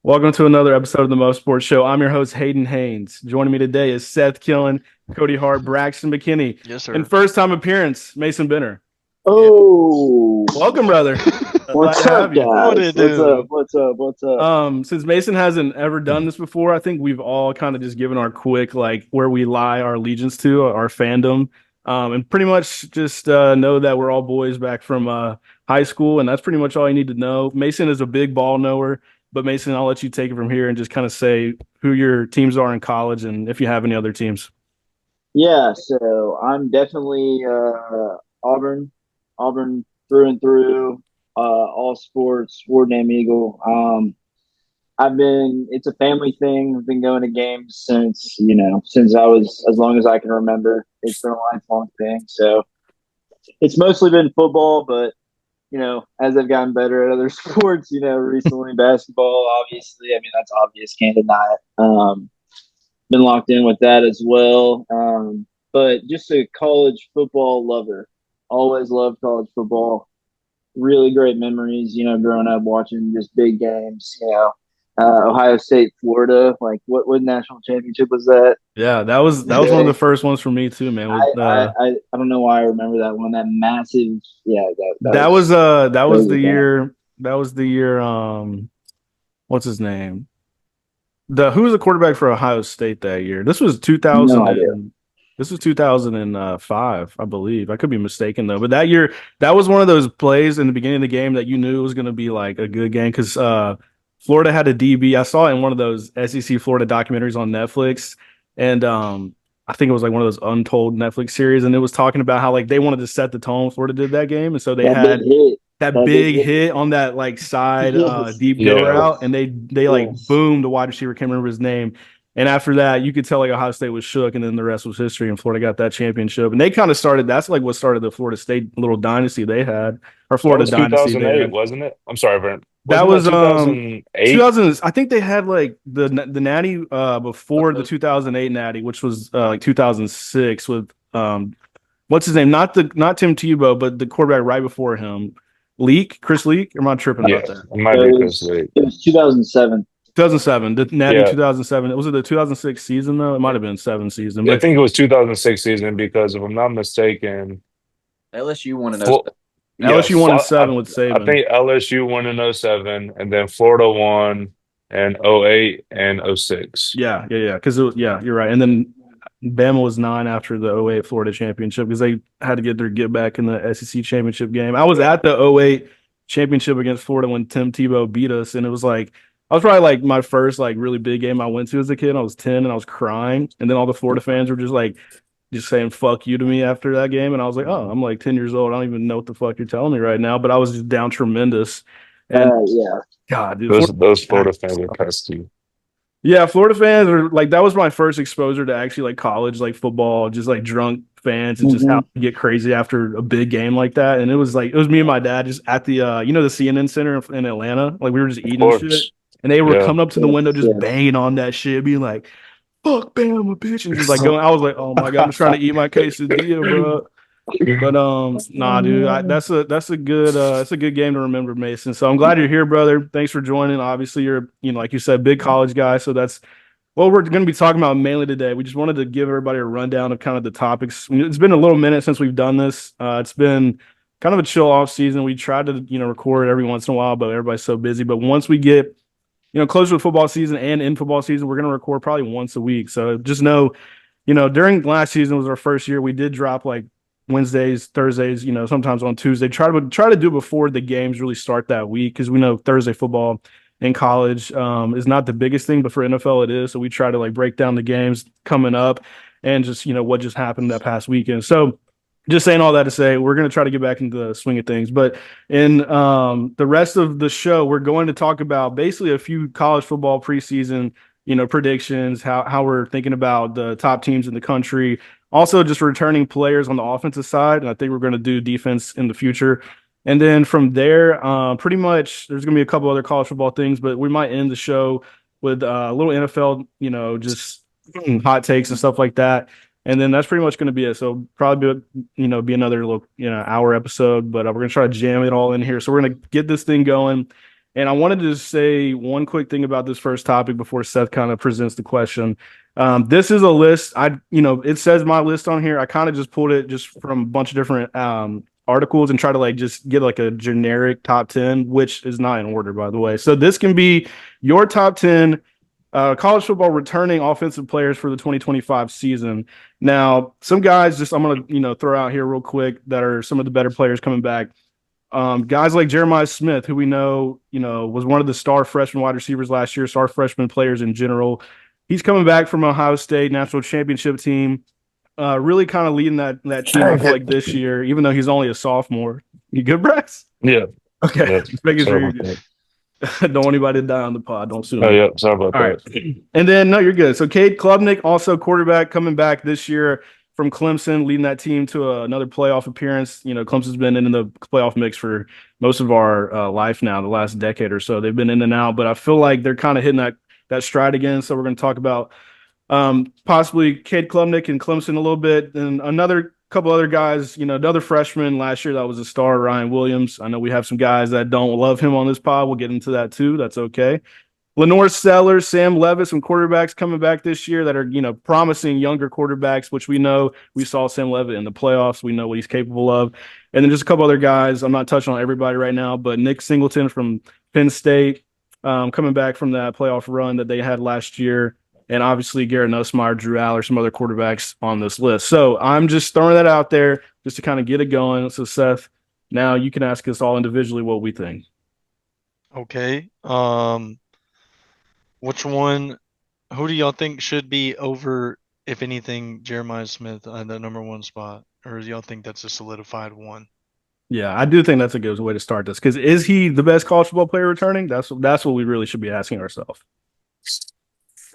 Welcome to another episode of the Muffed Sports Show. I'm your host, Hayden Haynes. Joining me today is Seth Killen, Cody Hart, Braxton McKinney, Yes, and sir. first time appearance, Mason Benner. Yeah. Oh, Welcome, brother. Glad what's to up, have you. What guys? it What's up? do? What's up? What's up? Since Mason hasn't ever done this before, I think we've all kind of just given our quick, like, where we lie our allegiance to, our fandom, and pretty much just know that we're all boys back from high school, and that's pretty much all you need to know. Mason is a big ball knower, but Mason, I'll let you take it from here and just kind of say who your teams are in college and if you have any other teams. Yeah, so I'm definitely Auburn, Auburn through and through, all sports, War Name Eagle. It's a family thing. I've been going to games since I was as long as I can remember. It's been a lifelong thing. So it's mostly been football, but as I've gotten better at other sports, recently basketball, obviously. I mean, that's obvious, can't deny it. Been locked in with that as well. But just a college football lover. Always loved college football. Really great memories, growing up watching just big games, Ohio State, Florida. Like, what national championship was that? Yeah, that was one of the first ones for me too, man. With I don't know why I remember that one. That massive, yeah, that that was was that was crazy the game. year that was the year what's his name? The who was the quarterback for Ohio State that year? This was No idea. 2005, I believe. I could be mistaken though. But that year, that was one of those plays in the beginning of the game that you knew it was going to be like a good game because Florida had a DB. I saw it in one of those SEC Florida documentaries on Netflix, and I think it was like one of those untold Netflix series, and it was talking about how like they wanted to set the tone. Florida did that game, and so they That big had hit. that That big big hit. hit on that like side Yes. deep go Yeah. route, Yes. and they like Yes. boomed the wide receiver. Can't remember his name. And after that, you could tell like Ohio State was shook, and then the rest was history. And Florida got that championship, and they kind of started. That's like what started the Florida State little dynasty they had, or That Florida was dynasty they 2008, had. wasn't it? I'm sorry, Brent. That Wasn't that was 2008? 2000. I think they had like the Natty before the 2008 Natty, which was like 2006 with what's his name? Not Tim Tebow, but the quarterback right before him, Chris Leak. Or am I tripping Yeah, about that? it might be It Chris was Lee. it was 2007. 2007, the Natty Yeah, 2007. Was it the 2006 season though? It might have been seven season, I but think it was 2006 season because if I'm not mistaken, LSU won in '07. Flo yeah, LSU won in I, seven with I Saban. think LSU won in '07, and then Florida won in '08 and '06. Yeah. Because yeah, you're right. And then Bama was nine after the '08 Florida championship because they had to get their get back in the SEC championship game. I was at the '08 championship against Florida when Tim Tebow beat us, and it was like I was probably like my first like really big game I went to as a kid. I was 10 and I was crying, and then all the Florida fans were just saying "fuck you" to me after that game, and I was like, oh, I'm like 10 years old. I don't even know what the fuck you're telling me right now, but I was just down tremendous. And Yeah. God, dude, Those Florida fans are pesky. yeah, Florida fans are like that was my first exposure to actually like college like football, just like drunk fans and just how hmm to get crazy after a big game like that. And it was like it was me and my dad just at the the CNN Center in Atlanta. Like we were just Of eating and shit. course. And they were Yeah. coming up to the window Yes. just Yes. banging on that shit, being like, fuck Bama, bitch, and just like going. I was like, oh my god, I'm just trying to eat my quesadilla, bro. But nah, dude, that's a good game to remember, Mason. So I'm glad you're here, brother. Thanks for joining. Obviously, you're like you said, big college guy. So that's what we're going to be talking about mainly today. We just wanted to give everybody a rundown of kind of the topics. It's been a little minute since we've done this. It's been kind of a chill off season. We tried to record every once in a while, but everybody's so busy. But once we get closer to football season and in football season, we're going to record probably once a week. So just know, during last season was our first year. We did drop like Wednesdays, Thursdays, sometimes on Tuesday. Try to do it before the games really start that week because we know Thursday football in college is not the biggest thing, but for NFL it is. So we try to like break down the games coming up and just what just happened that past weekend. So just saying all that to say, we're going to try to get back into the swing of things. But in the rest of the show, we're going to talk about basically a few college football preseason, predictions, how we're thinking about the top teams in the country. Also, just returning players on the offensive side. And I think we're going to do defense in the future. And then from there, pretty much there's going to be a couple other college football things, but we might end the show with a little NFL, just hot takes and stuff like that. And then that's pretty much going to be it. So probably be another little hour episode, but we're going to try to jam it all in here. So we're going to get this thing going. And I wanted to say one quick thing about this first topic before Seth kind of presents the question. This is a list. It says my list on here. I kind of just pulled it just from a bunch of different articles and try to like just get like a generic top 10, which is not in order, by the way. So this can be your top 10 college football returning offensive players for the 2025 season. Now, some guys I'm going to, throw out here real quick that are some of the better players coming back. Guys like Jeremiah Smith, who we know, was one of the star freshman wide receivers last year, star freshman players in general. He's coming back from Ohio State national championship team, really kind of leading that team. I feel like this year, even though he's only a sophomore. You good, Bryce? Yeah. Okay. Yeah. Just making Sorry sure about you're that. good. Don't want anybody to die on the pod. Don't sue me. Oh, yeah. Sorry about All that. right. And then, no, you're good. So Cade Klubnik, also quarterback, coming back this year from Clemson, leading that team to another playoff appearance. Clemson's been in the playoff mix for most of our life now, the last decade or so. They've been in and out, but I feel like they're kind of hitting that stride again. So we're going to talk about possibly Cade Klubnik and Clemson a little bit, and another couple other guys. Another freshman last year that was a star, Ryan Williams. I know we have some guys that don't love him on this pod. We'll get into that too. That's okay. Lenore Sellers, Sam Levis, some quarterbacks coming back this year that are, promising younger quarterbacks, which we know. We saw Sam Levitt in the playoffs. We know what he's capable of. And then just a couple other guys. I'm not touching on everybody right now, but Nick Singleton from Penn State, coming back from that playoff run that they had last year. And obviously Garrett Nussmeier, Drew Aller, some other quarterbacks on this list. So I'm just throwing that out there just to kind of get it going. So Seth, now you can ask us all individually what we think. Okay. Who do y'all think should be over, if anything, Jeremiah Smith on the number one spot? Or do y'all think that's a solidified one? Yeah, I do think that's a good way to start this, because is he the best college football player returning? That's what we really should be asking ourselves.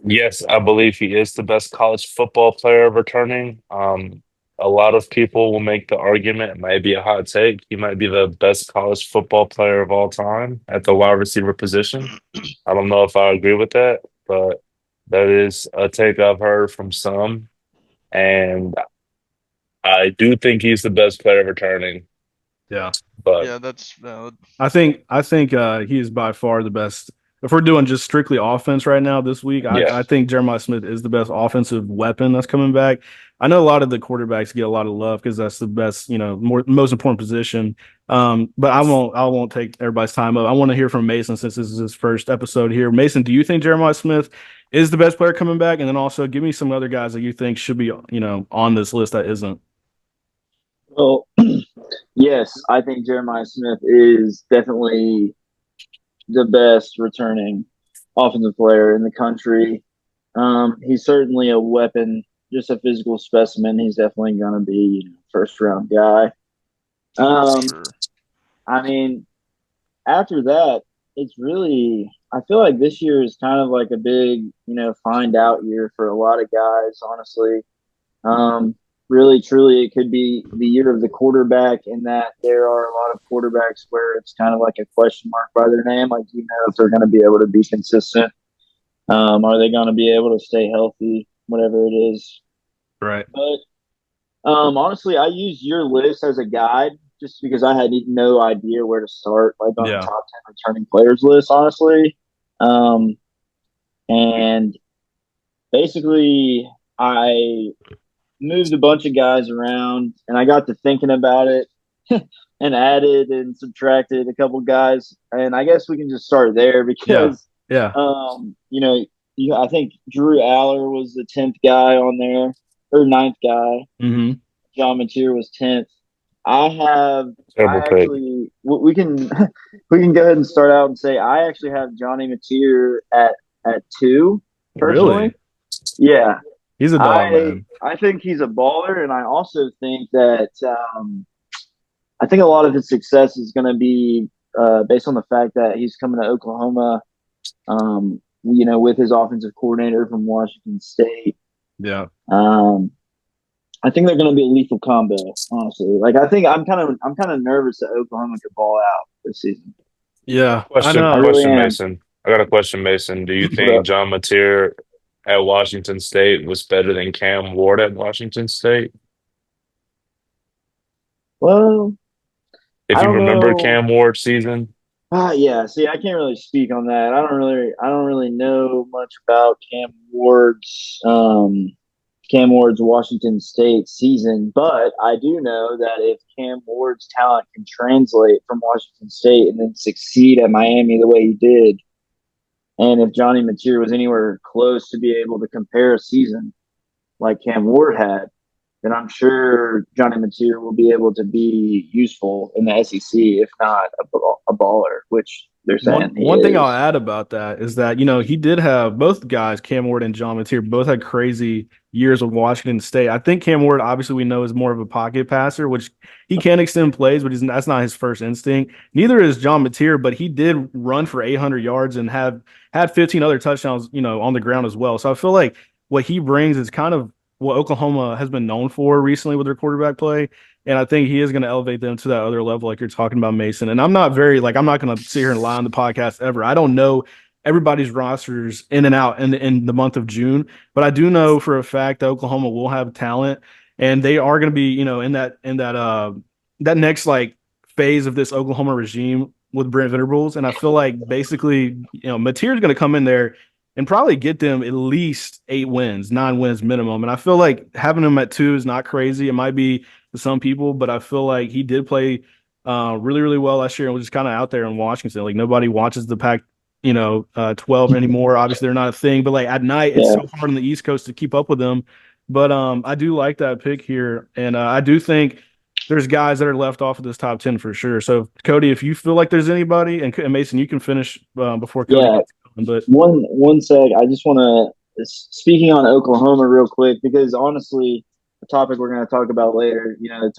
Yes, I believe he is the best college football player returning. A lot of people will make the argument, it might be a hot take, he might be the best college football player of all time at the wide receiver position. I don't know if I agree with that, but that is a take I've heard from some. And I do think he's the best player returning, Yeah. but Yeah, that's valid. I think he is by far the best. If we're doing just strictly offense right now this week, yeah, I think Jeremiah Smith is the best offensive weapon that's coming back. I know a lot of the quarterbacks get a lot of love because that's the best, most important position. But I won't take everybody's time up. I want to hear from Mason since this is his first episode here. Mason, do you think Jeremiah Smith is the best player coming back? And then also give me some other guys that you think should be, on this list that isn't. Well, yes, I think Jeremiah Smith is definitely the best returning offensive player in the country. He's certainly a weapon, just a physical specimen. He's definitely going to be first round guy. Sure. I mean, after that, it's really, I feel like this year is kind of like a big, find out year for a lot of guys, honestly. Really, truly, it could be the year of the quarterback, in that there are a lot of quarterbacks where it's kind of like a question mark by their name. Like, if they're going to be able to be consistent. Are they going to be able to stay healthy, whatever it is? Right. But honestly, I used your list as a guide just because I had no idea where to start, like on the top 10 returning players list, honestly. And basically, I moved a bunch of guys around, and I got to thinking about it and added and subtracted a couple guys. And I guess we can just start there because, I think Drew Aller was the 10th guy on there, or 9th guy. Mm-hmm. John Mateer was 10th. We can go ahead and start out and say I actually have Johnny Mateer at 2. Personally. Really? Yeah. He's a dog, man. I think he's a baller, and I also think that I think a lot of his success is going to be based on the fact that he's coming to Oklahoma, with his offensive coordinator from Washington State. Yeah. I think they're going to be a lethal combo, honestly. Like, I think I'm kind of nervous that Oklahoma could ball out this season. Yeah. Question, Mason. I got a question, Mason. Do you think John Mateer at Washington State was better than Cam Ward at Washington State? Well, if you remember Cam Ward's season, Yeah. See, I can't really speak on that. I don't really know much about Cam Ward's Washington State season, but I do know that if Cam Ward's talent can translate from Washington State and then succeed at Miami the way he did, and if Johnny Mateer was anywhere close to be able to compare a season like Cam Ward had, then I'm sure Johnny Mateer will be able to be useful in the SEC, if not a baller, which they're saying he One thing I'll is. add about that is that, you know, he did have both guys, Cam Ward and John Mateer, both had crazy years with Washington State. I think Cam Ward, obviously, we know is more of a pocket passer, which he can extend plays, but that's not his first instinct. Neither is John Mateer, but he did run for 800 yards and had 15 other touchdowns, you know, on the ground as well. So I feel like what he brings is kind of what Oklahoma has been known for recently with their quarterback play. And I think he is going to elevate them to that other level, like you're talking about, Mason. And I'm not very, like, I'm not going to sit here and lie on the podcast ever. I don't know everybody's rosters in and out in the month of June, but I do know for a fact that Oklahoma will have talent, and they are going to be, you know, that next like phase of this Oklahoma regime with Brent Venables. And I feel like basically, you know, Mateer's going to come in there and probably get them at least 8 wins, 9 wins minimum. And I feel like having him at 2 is not crazy. It might be to some people, but I feel like he did play really, really well last year and was just kind of out there in Washington. Like nobody watches the Pac, 12 anymore. Obviously, they're not a thing, but like at night, it's Yeah. so hard on the East Coast to keep up with them. But I do like that pick here, and I do think there's guys that are left off of this top 10 for sure. So Cody, if you feel like there's anybody, and Mason, you can finish before Cody Yeah. gets going. But One sec. I just want to speaking on Oklahoma real quick because honestly, the topic we're going to talk about later, you know, the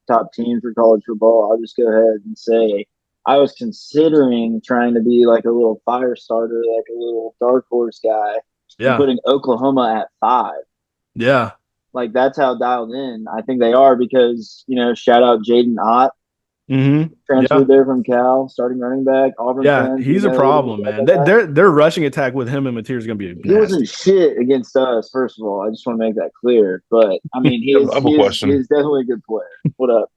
top team for college football. I'll just go ahead and say I was considering trying to be like a little fire starter, like a little dark horse guy, and yeah, putting Oklahoma at 5. yeah. Like that's how dialed in I think they are because you know, shout out Jaden Ott, Yeah. transferred there from Cal, starting running back. Auburn Yeah, fans, we he's a know a little problem, bit about man. that guy. Their rushing attack with him and Mateer is going to be He nasty. wasn't shit against us. First of all, I just want to make that clear. But I mean, I have a he question. is definitely a good player. What up?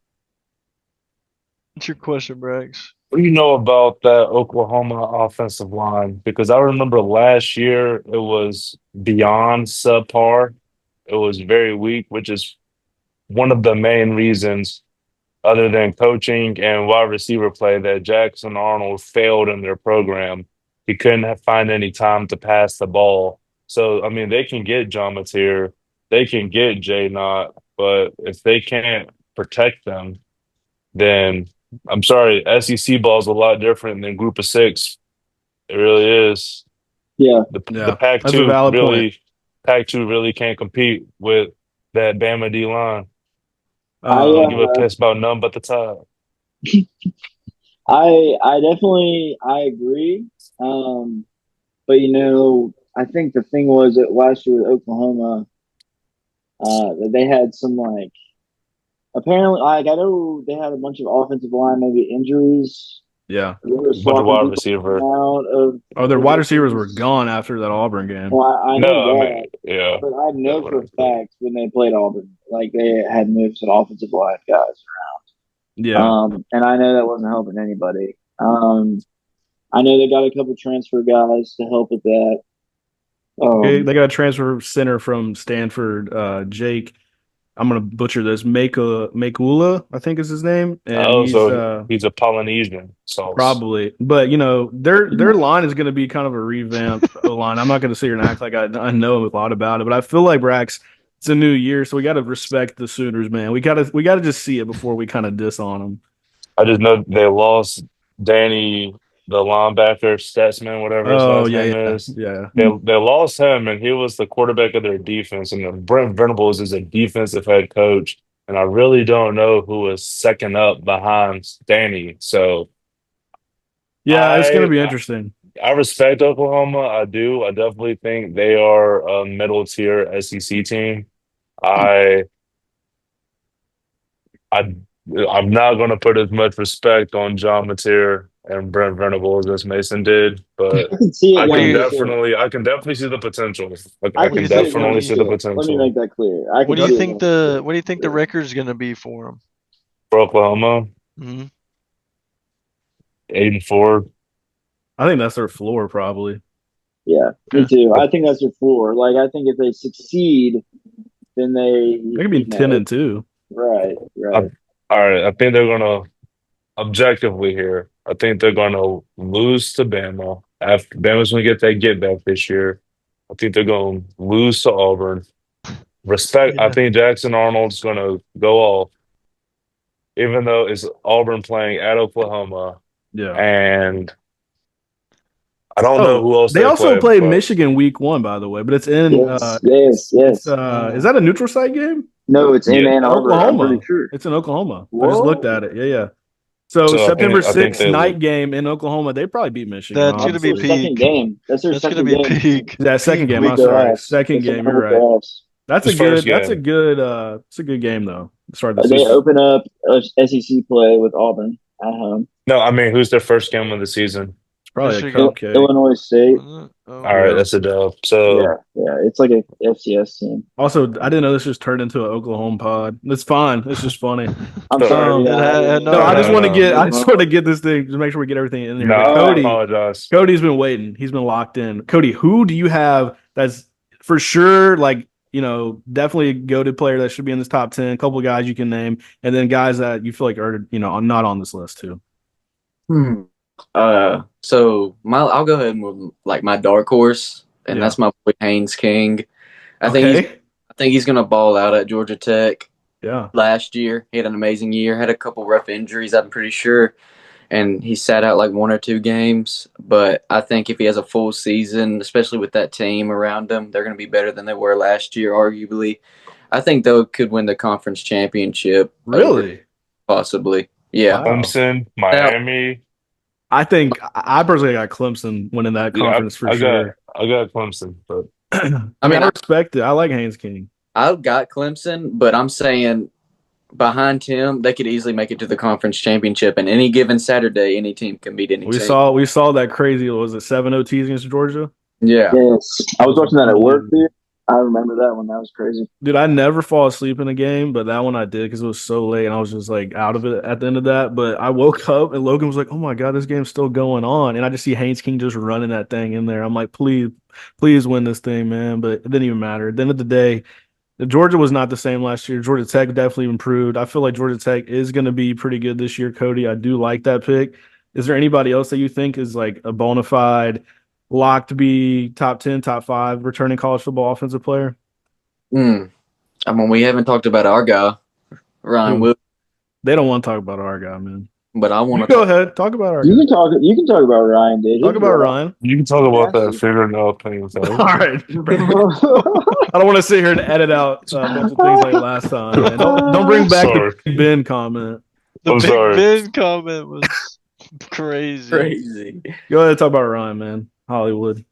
What's your question, Brax? What do you know about that Oklahoma offensive line? Because I remember last year it was beyond subpar. It was very weak, which is one of the main reasons, other than coaching and wide receiver play, that Jackson Arnold failed in their program. He couldn't find any time to pass the ball. So, I mean, they can get John Mateer, they can get Jay Knott, but if they can't protect them, then I'm sorry, SEC ball is a lot different than Group of Six. It really is. Yeah, The Yeah, Pac that's a two valid point. really, Pac two really can't compete with that Bama D line. I I don't Um, give a piss about none but the top. I definitely I agree. Um, but you know, I think the thing was that last year with Oklahoma, that they had some like apparently like I know they had a bunch of offensive line maybe injuries. yeah. They were But the swapping wide people in and receiver. out of Oh, their wide receivers were positions. gone after that Auburn game. Well, I know No, I mean, that, yeah, but I that know would for a have been. fact when they played Auburn, like they had moved some offensive line guys. Yeah. And I know that wasn't helping anybody. I know they got a couple transfer guys to help with that. They got a transfer center from Stanford, Jake. I'm gonna butcher this. Makula, I think is his name, and Oh, he's so he's a Polynesian sauce. probably. But you know, their line is gonna be kind of a revamped line. I'm not gonna sit here and act like I know a lot about it, but I feel like Brax, it's a new year, so we got to respect the Sooners, man. We gotta just see it before we kind of diss on them. I just know they lost Danny, the linebacker, Statsman, whatever his Oh last yeah, name yeah, is. yeah. They lost him, and he was the quarterback of their defense. And then Brent Venables is a defensive head coach, and I really don't know who is second up behind Danny. So Yeah, it's gonna I be interesting. I respect Oklahoma. I do. I definitely think they are a middle tier SEC team. I I I'm not going to put as much respect on John Mateer and Brent Venables as Mason did, but I can see it What do going to you six. I can definitely see the potential. I I what do can you can see it think? going What do to definitely you see the six. Let me make potential that clear. I what can do you see it think going to the what do you think the record's gonna be for for Oklahoma. him? 8-4. I think that's their floor probably. Yeah, me too. I think that's their floor. Like, I think if they succeed, then They could be 10-2. Right, I, right. all right, I think they're gonna objectively here. I think they're gonna lose to Bama. After Bama's gonna get that get back this year. I think they're gonna lose to Auburn. Respect. I Yeah. think Jackson Arnold's gonna go off, even though it's Auburn playing at Oklahoma, Yeah. and I don't know Oh, who else they they also play, play but Michigan week 1, by the way, but it's in Yes. is that a neutral site game? No, it's in yeah. Ann Arbor. I'm Oklahoma. pretty sure. It's in Oklahoma. I just looked Whoa. at it. Yeah. So So September I think 6th they night game in Oklahoma, they probably beat Michigan. That's gonna That's be their second peak. game. That's their That's gonna second be game. peak. That second Peak game. week I'm Their sorry. ass. Second It's game. gonna You're hurt right. their ass. That's a it's first good. That's a game. good. It's a good game though. Start the They season. open up SEC play with Auburn at home. No, I mean, who's their first game of the season? It's probably a Michigan. cupcake. Illinois State. Was it? Oh, All right, Yeah. that's a dub. So Yeah. It's like a FCS team. Also, I didn't know this just turned into an Oklahoma pod. It's fine. It's just funny. I'm So- sorry. No, I just no, want to no. get. I just want to get this thing to make sure we get everything in there. no, But I Cody, apologize. Cody's been waiting. He's been locked in. Cody, who do you have that's for sure, like, definitely a go-to player that should be in this top 10? A couple of guys you can name, and then guys that you feel like are, not on this list too. So I'll go ahead and with like my dark horse, and Yeah. that's my boy Haynes King. I Okay. think he's gonna ball out at Georgia Tech. Yeah. Last year, he had an amazing year. Had a couple rough injuries, I'm pretty sure, and he sat out like 1 or 2 games. But I think if he has a full season, especially with that team around him, they're gonna be better than they were last year, arguably. I think they could win the conference championship. Really? Possibly. Yeah. Wow. Clemson, Miami. I think I personally got Clemson winning that conference for sure. I got Clemson, but I mean, I respect it. I like Haynes King. I've got Clemson, but I'm saying behind him, they could easily make it to the conference championship. And any given Saturday, any team can beat any We team. saw that crazy. Was it 7 OTs against Georgia? Yeah. Yes. I was watching that at work, dude. I remember that one. That was crazy. Dude, I never fall asleep in a game, but that one I did because it was so late and I was just like out of it at the end of that. But I woke up and Logan was like, "Oh my God, this game's still going on." And I just see Haynes King just running that thing in there. I'm like, please win this thing, man. But it didn't even matter. At the end of the day, Georgia was not the same last year. Georgia Tech definitely improved. I feel like Georgia Tech is going to be pretty good this year, Cody. I do like that pick. Is there anybody else that you think is like a bona fide lock to be top 10, top 5 returning college football offensive player? I mean, we haven't talked about our guy, Ryan Williams, They don't want to talk about our guy, man. but I want to Go ahead, talk about our You guy. can talk about Ryan, dude. Talk about Ryan. you can talk about Yeah. that fingernail pain. All right. I don't want to sit here and edit out a bunch of things like last time. Man. Don't bring back Sorry. the Big Ben comment. The I'm Big sorry. Ben comment was crazy. crazy. Go ahead and talk about Ryan, man. Hollywood.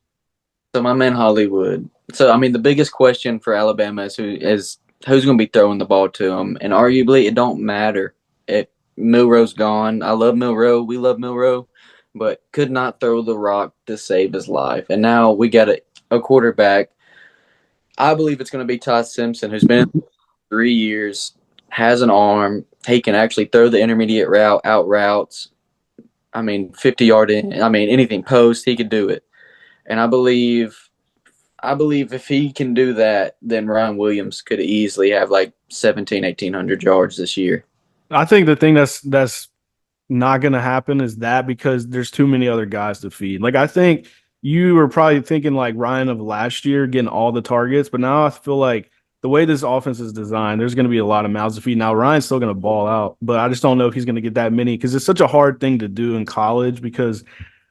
So my man Hollywood. So I mean, the biggest question for Alabama is who's going to be throwing the ball to him, and arguably it don't matter if Milroe's gone. I love Milroe. We love Milroe, but could not throw the rock to save his life. And now we got a quarterback. I believe it's going to be Todd Simpson, who's been in 3 years, has an arm. He can actually throw the intermediate out routes. I mean, 50-yard in. I mean, anything post, he could do it. And I believe if he can do that, then Ryan Williams could easily have like 1,800 yards this year. I think the thing that's not going to happen is that because there's too many other guys to feed. Like, I think you were probably thinking like Ryan of last year getting all the targets, but now I feel like the way this offense is designed, there's going to be a lot of mouths to feed. Now, Ryan's still going to ball out, but I just don't know if he's going to get that many because it's such a hard thing to do in college because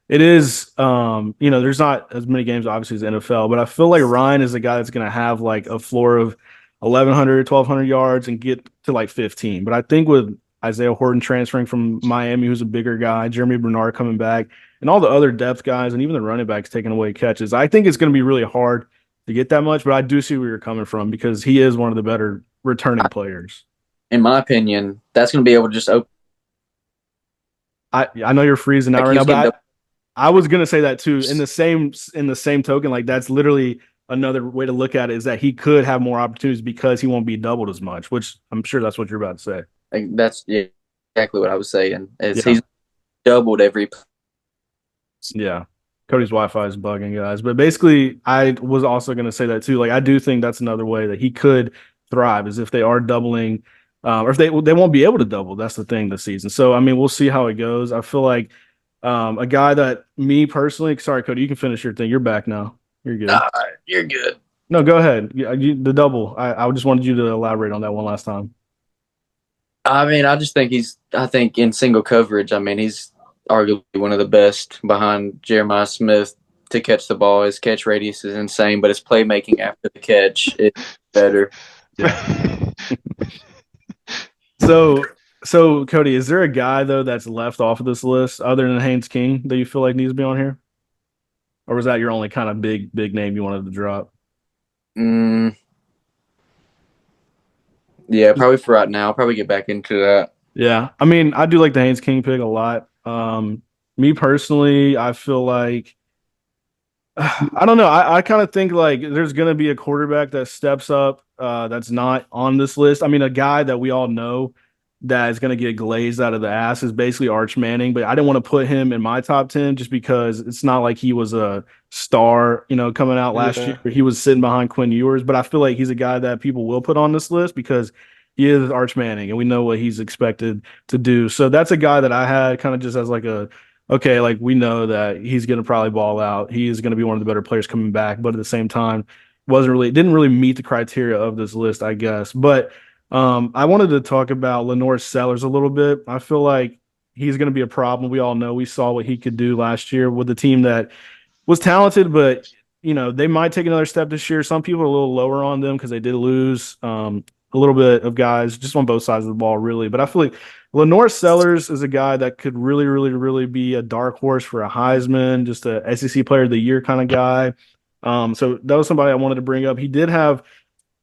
it is, there's not as many games, obviously, as NFL, but I feel like Ryan is a guy that's going to have like a floor of 1,100, 1,200 yards and get to like 15. But I think with Isaiah Horton transferring from Miami, who's a bigger guy, Jeremy Bernard coming back, and all the other depth guys, and even the running backs taking away catches, I think it's going to be really hard to get that much. But I do see where you're coming from because he is one of the better returning players. In my opinion, that's going to be able to just open. I know you're freezing out Like, right now, he's but getting I was gonna say that too. In the same token, like that's literally another way to look at it is that he could have more opportunities because he won't be doubled as much, which I'm sure that's what you're about to say. Like, that's exactly what I was saying. Is Yeah. he's doubled every Yeah. Cody's Wi-Fi is bugging, guys. But basically, I was also going to say that too. Like, I do think that's another way that he could thrive is if they are doubling, or if they won't be able to double. That's the thing this season. So, I mean, we'll see how it goes. I feel like a guy that me personally, sorry, Cody, you can finish your thing. You're back now. You're good. You're good. No, go ahead. The double. I just wanted you to elaborate on that one last time. I mean, I think in single coverage, I mean, he's arguably one of the best behind Jeremiah Smith to catch the ball. His catch radius is insane, but his playmaking after the catch is better. Yeah. So Cody, is there a guy though that's left off of this list other than Haynes King that you feel like needs to be on here? Or was that your only kind of big name you wanted to drop? Yeah, probably for right now. I'll probably get back into that. Yeah. I mean, I do like the Haynes King pick a lot. Me personally, I feel like I don't know. I kind of think like there's going to be a quarterback that steps up that's not on this list. I mean, a guy that we all know that is going to get glazed out of the ass is basically Arch Manning, but I didn't want to put him in my top 10 just because it's not like he was a star, coming out last year. He was sitting behind Quinn Ewers, but I feel like he's a guy that people will put on this list because he is Arch Manning and we know what he's expected to do. So that's a guy that I had kind of just as like okay, like we know that he's going to probably ball out. He is going to be one of the better players coming back, but at the same time, didn't really meet the criteria of this list, I guess. But I wanted to talk about Lenore Sellers a little bit. I feel like he's going to be a problem. We all know we saw what he could do last year with the team that was talented, but they might take another step this year. Some people are a little lower on them because they did lose a little bit of guys just on both sides of the ball, really. But I feel like Lenore Sellers is a guy that could really, really, really be a dark horse for a Heisman, just a SEC Player of the Year kind of guy. So that was somebody I wanted to bring up. He did have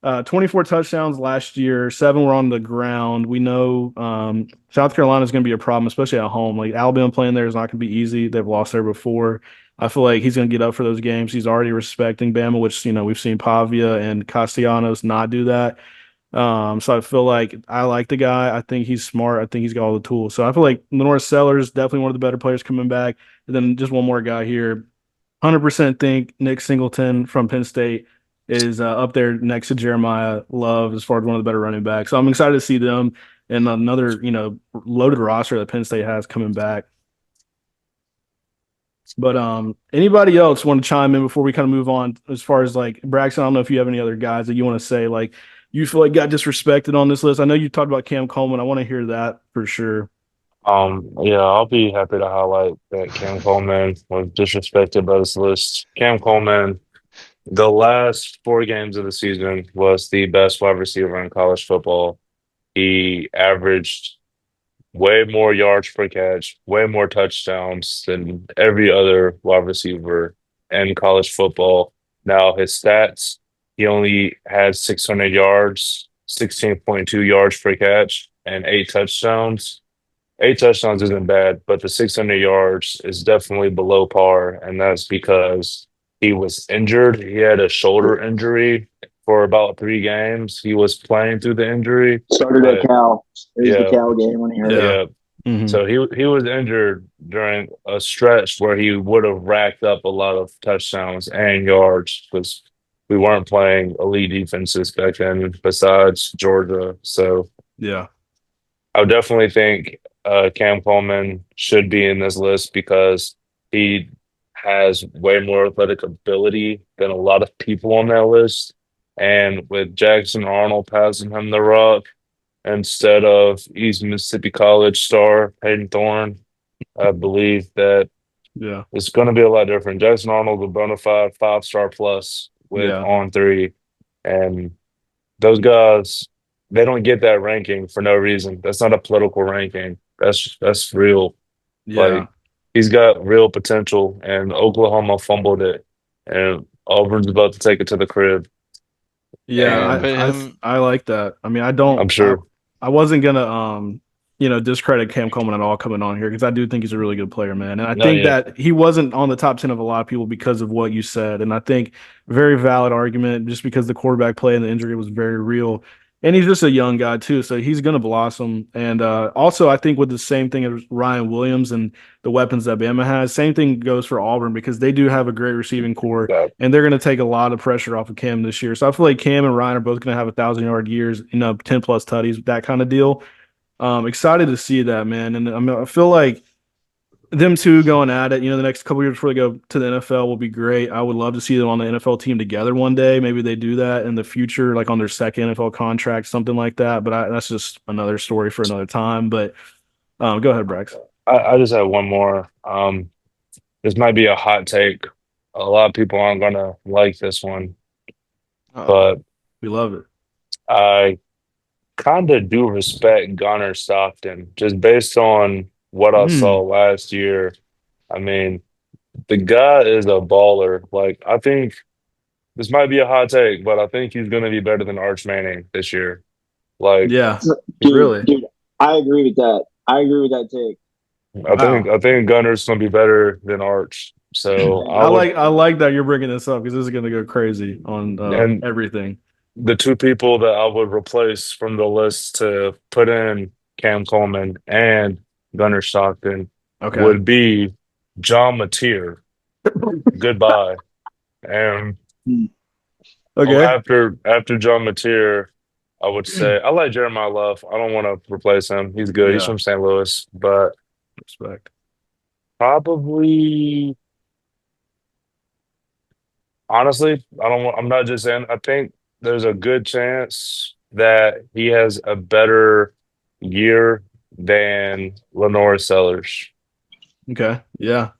24 touchdowns last year. 7 were on the ground. We know South Carolina is going to be a problem, especially at home. Like Alabama playing there is not going to be easy. They've lost there before. I feel like he's going to get up for those games. He's already respecting Bama, which we've seen Pavia and Castellanos not do that. So I feel like I like the guy. I think he's smart. I think he's got all the tools. So I feel like Lenore Sellers definitely one of the better players coming back. And then just one more guy here. 100% think Nick Singleton from Penn State is up there next to Jeremiah Love as far as one of the better running backs. So I'm excited to see them and another, loaded roster that Penn State has coming back. But anybody else want to chime in before we kind of move on as far as like Braxton? I don't know if you have any other guys that you want to say like you feel like got disrespected on this list. I know you talked about Cam Coleman. I want to hear that for sure. Yeah, I'll be happy to highlight that Cam Coleman was disrespected by this list. Cam Coleman, the last 4 games of the season, was the best wide receiver in college football. He averaged way more yards per catch, way more touchdowns than every other wide receiver in college football. Now, his stats, he only had 600 yards, 16.2 yards per catch, and 8 touchdowns. 8 touchdowns isn't bad, but the 600 yards is definitely below par, and that's because he was injured. He had a shoulder injury for about 3 games. He was playing through the injury. Started at Cal. It was Yeah. the Cal game when he hurt. Yeah. Mhm. So he was injured during a stretch where he would have racked up a lot of touchdowns and yards because we weren't playing elite defenses back then besides Georgia. So Yeah. I would definitely think Cam Coleman should be in this list because he has way more athletic ability than a lot of people on that list. And with Jackson Arnold passing him the rock instead of East Mississippi College star Hayden Thorne, I believe that Yeah. it's going to be a lot different. Jackson Arnold, a bona fide 5-star plus with Yeah. on 3. And those guys, they don't get that ranking for no reason. That's not a political ranking. That's real. Yeah. Like he's got real potential, and Oklahoma fumbled it, and Auburn's about to take it to the crib. Yeah, But I like that. I mean, I'm sure. I wasn't gonna discredit Cam Coleman at all coming on here because I do think he's a really good player, man. And I No, think yeah. that he wasn't on the top 10 of a lot of people because of what you said. And I think very valid argument just because the quarterback play and the injury was very real. And he's just a young guy too, so he's going to blossom. And also, I think with the same thing as Ryan Williams and the weapons that Bama has, same thing goes for Auburn because they do have a great receiving core, Yeah. and they're going to take a lot of pressure off of Cam this year. So I feel like Cam and Ryan are both going to have 1,000-yard years, 10 plus tutties, that kind of deal. Excited to see that, man. And I feel like them two going at it, the next couple years before they go to the NFL will be great. I would love to see them on the NFL team together one day. Maybe they do that in the future, like on their second NFL contract, something like that. But that's just another story for another time. But go ahead, Brax. I just have one more. This might be a hot take. A lot of people aren't gonna like this one, but We love it. I kind of do respect Gunnar Stockton just based on what I saw last year. I mean, the guy is a baller. Like, I think this might be a hot take, but I think he's going to be better than Arch Manning this year. Like, Yeah, Dude, really. I agree with that. I agree with that take. I think Gunner's going to be better than Arch. So I like that you're bringing this up because this is going to go crazy on and everything. the two people that I would replace from the list to put in Cam Coleman and Gunnar Stockton would be John Mateer. Goodbye. And after John Mateer, I would say I like Jeremiah Love. I don't want to replace him. He's good. He's from St. Louis, but respect. Probably honestly, I'm not just saying. I think there's a good chance that he has a better year than Lenore Sellers. Okay. Yeah.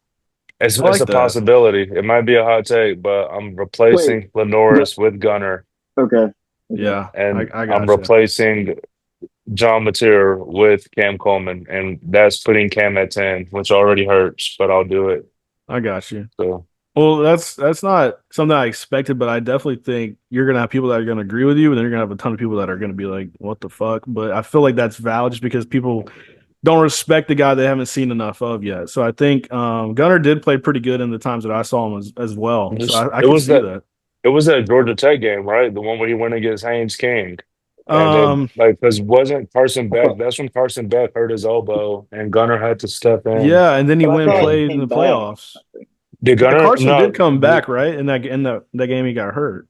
It's like a that. possibility. It might be a hot take, but I'm replacing Lenore's with Gunner. Okay. Yeah. And I I'm replacing John Mateer with Cam Coleman, and that's putting Cam at 10, which already hurts, but I'll do it. I got you. So, well, that's not something I expected, but I definitely think you're gonna have people that are gonna agree with you, and then you're gonna have a ton of people that are gonna be like, "What the fuck?" But I feel like that's valid just because people don't respect the guy they haven't seen enough of yet. So I think Gunner did play pretty good in the times that I saw him as well. So I can see that. It was that Georgia Tech game, right? The one where he went against Haynes King. And then, because wasn't Carson Beck? That's when Carson Beck hurt his elbow, and Gunner had to step in. Yeah, and then he went and played in the playoffs. Did Gunner? Carson did come back, right? In that game, he got hurt.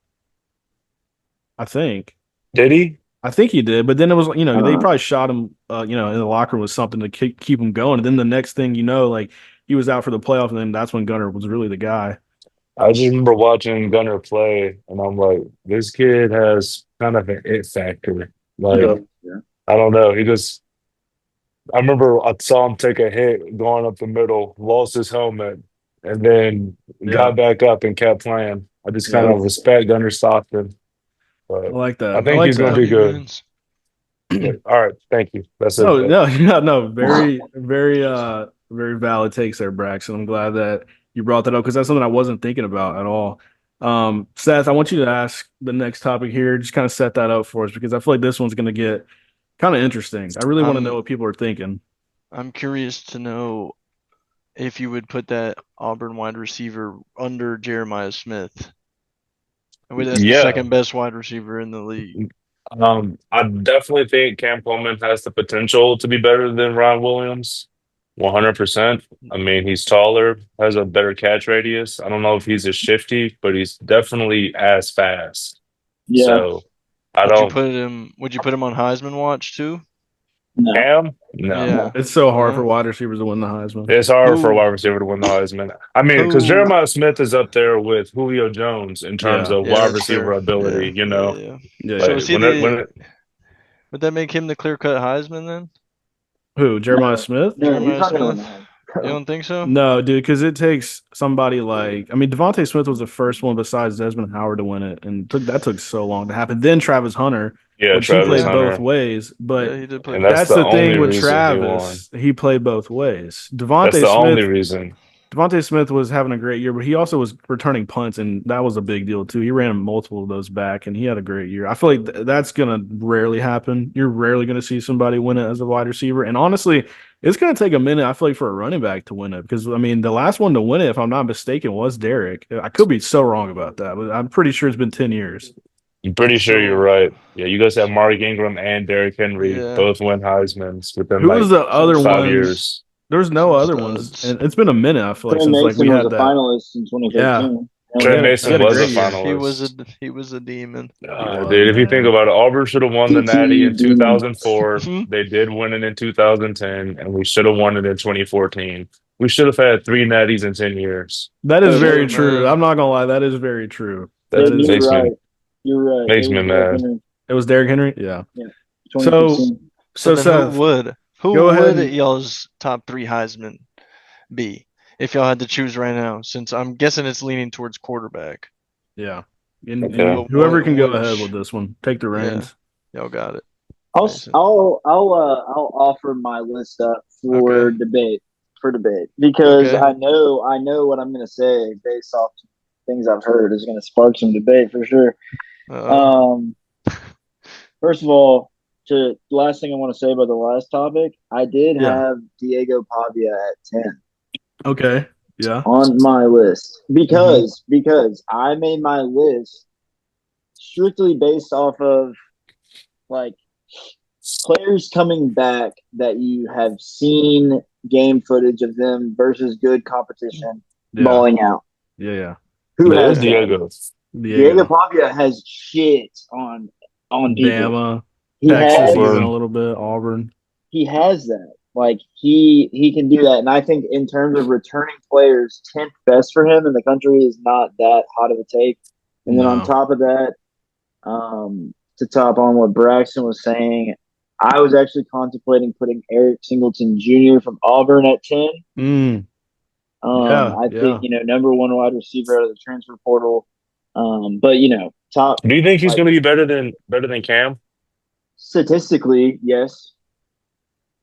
I think. Did he? I think he did, but then it was they probably shot him in the locker room with something to keep him going, and then the next thing like he was out for the playoff, and then that's when Gunner was really the guy. I just remember watching Gunner play, and I'm like, this kid has kind of an it factor. Like, I don't know, I remember I saw him take a hit going up the middle, lost his helmet, and then got back up and kept playing. I just kind of respect Gunner Stockton. But I like that. I think he's going to be good. All right, thank you. That's it. No, very, very, very valid takes there, Braxton. I'm glad that you brought that up because that's something I wasn't thinking about at all. Seth, I want you to ask the next topic here. Just kind of set that up for us because I feel like this one's going to get kind of interesting. I really want to know what people are thinking. I'm curious to know if you would put that Auburn wide receiver under Jeremiah Smith. That's the second best wide receiver in the league. I definitely think Cam Coleman has the potential to be better than Ron Williams. 100%. I mean, he's taller, has a better catch radius. I don't know if he's as shifty, but he's definitely as fast. Yeah. So would you put him on Heisman watch too? No. Cam? No. Yeah. It's so hard for wide receivers to win the Heisman. It's hard for a wide receiver to win the Heisman. I mean, because Jeremiah Smith is up there with Julio Jones in terms of wide receiver ability, Yeah. Like, so would that make him the clear-cut Heisman then? Who? Jeremiah Smith? Jeremiah Smith? You don't think so? No, dude, because it takes somebody Devontae Smith was the first one besides Desmond Howard to win it, and that took so long to happen. Then Travis Hunter, Travis he played Hunter. both ways, but And that's the thing with Travis. He played both ways. That's the only reason. Devontae Smith was having a great year, but he also was returning punts, and that was a big deal too. He ran multiple of those back, and he had a great year. I feel like that's gonna rarely happen. You're rarely gonna see somebody win it as a wide receiver, and honestly, it's gonna take a minute. I feel like for a running back to win it because I mean the last one to win it, if I'm not mistaken, was Derek. I could be so wrong about that, but I'm pretty sure it's been 10 years. I'm pretty sure you're So- right. Yeah, you guys have Mark Ingram and Derrick Henry Yeah. both win Heisman's within Who was like the other 5 ones? years. There's no Some other ones, studs. and it's been a minute. I feel like Trey since like Mason we was had a that. finalist in 2013. Trey he Mason had a was a great year. finalist. He was a demon. was, Dude, if you think man. about it, Auburn should have won the Natty in TCU demon. 2004. They did win it in 2010, and we should have won it in 2014. We should have had 3 Natties in 10 years. That is Hey, very man. true. I'm not gonna lie. That is very true. That And you're makes right. me You're right. makes It me was Derrick mad. Henry, It was Derrick Henry. Yeah. 2016. So then Seth, who go ahead would and- y'all's top 3 Heisman be if y'all had to choose right now? Since I'm guessing it's leaning towards quarterback. yeah, and Okay. whoever can go Which- ahead with this one, take the reins. Y'all got it. I'll Mason. I'll I'll offer my list up for Okay. debate because Okay. I know what I'm going to say based off things I've heard is going to spark some debate for sure. Uh, First of all, the last thing I want to say about the last topic, I did Yeah. have Diego Pavia at 10 Okay. Yeah. on my list because I made my list strictly based off of like players coming back that you have seen game footage of them versus good competition Yeah. balling out. Yeah. Who Yeah, has that? Diego. Diego Pavia has shit on people. Bama, He Texas, has even Auburn. a little bit. Auburn. he has that. Like he can do that, and I think in terms of returning players, 10th best for him in the country is not that hot of a take. And then on No. top of that, to top on what Braxton was saying, I was actually contemplating putting Eric Singleton Jr. from Auburn at 10. Mm. I think number 1 wide receiver out of the transfer portal. But top. Do you think he's like, going to be better than Cam? statistically, yes.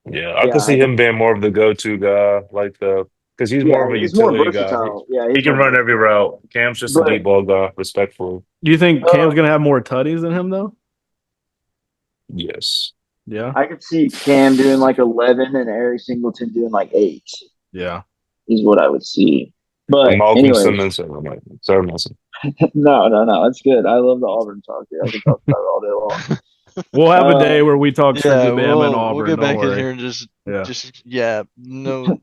Yeah, I could see him being more of the go-to guy, because he's more of a he's more utility guy. versatile. He can run every route. Cam's just a But- deep ball guy, respectfully. Do you think Cam's gonna have more tutties than him though? Yes. Yeah. I could see Cam doing like 11 and Eric Singleton doing like 8. Yeah. Is what I would see. But Malcolm anyways, Simmons. Sorry, Nelson. no, it's good. I love the Auburn talk here. I can talk about it all day long. We'll have a day where we talk strictly yeah, Bama and we'll Auburn. get Don't back in worry. here and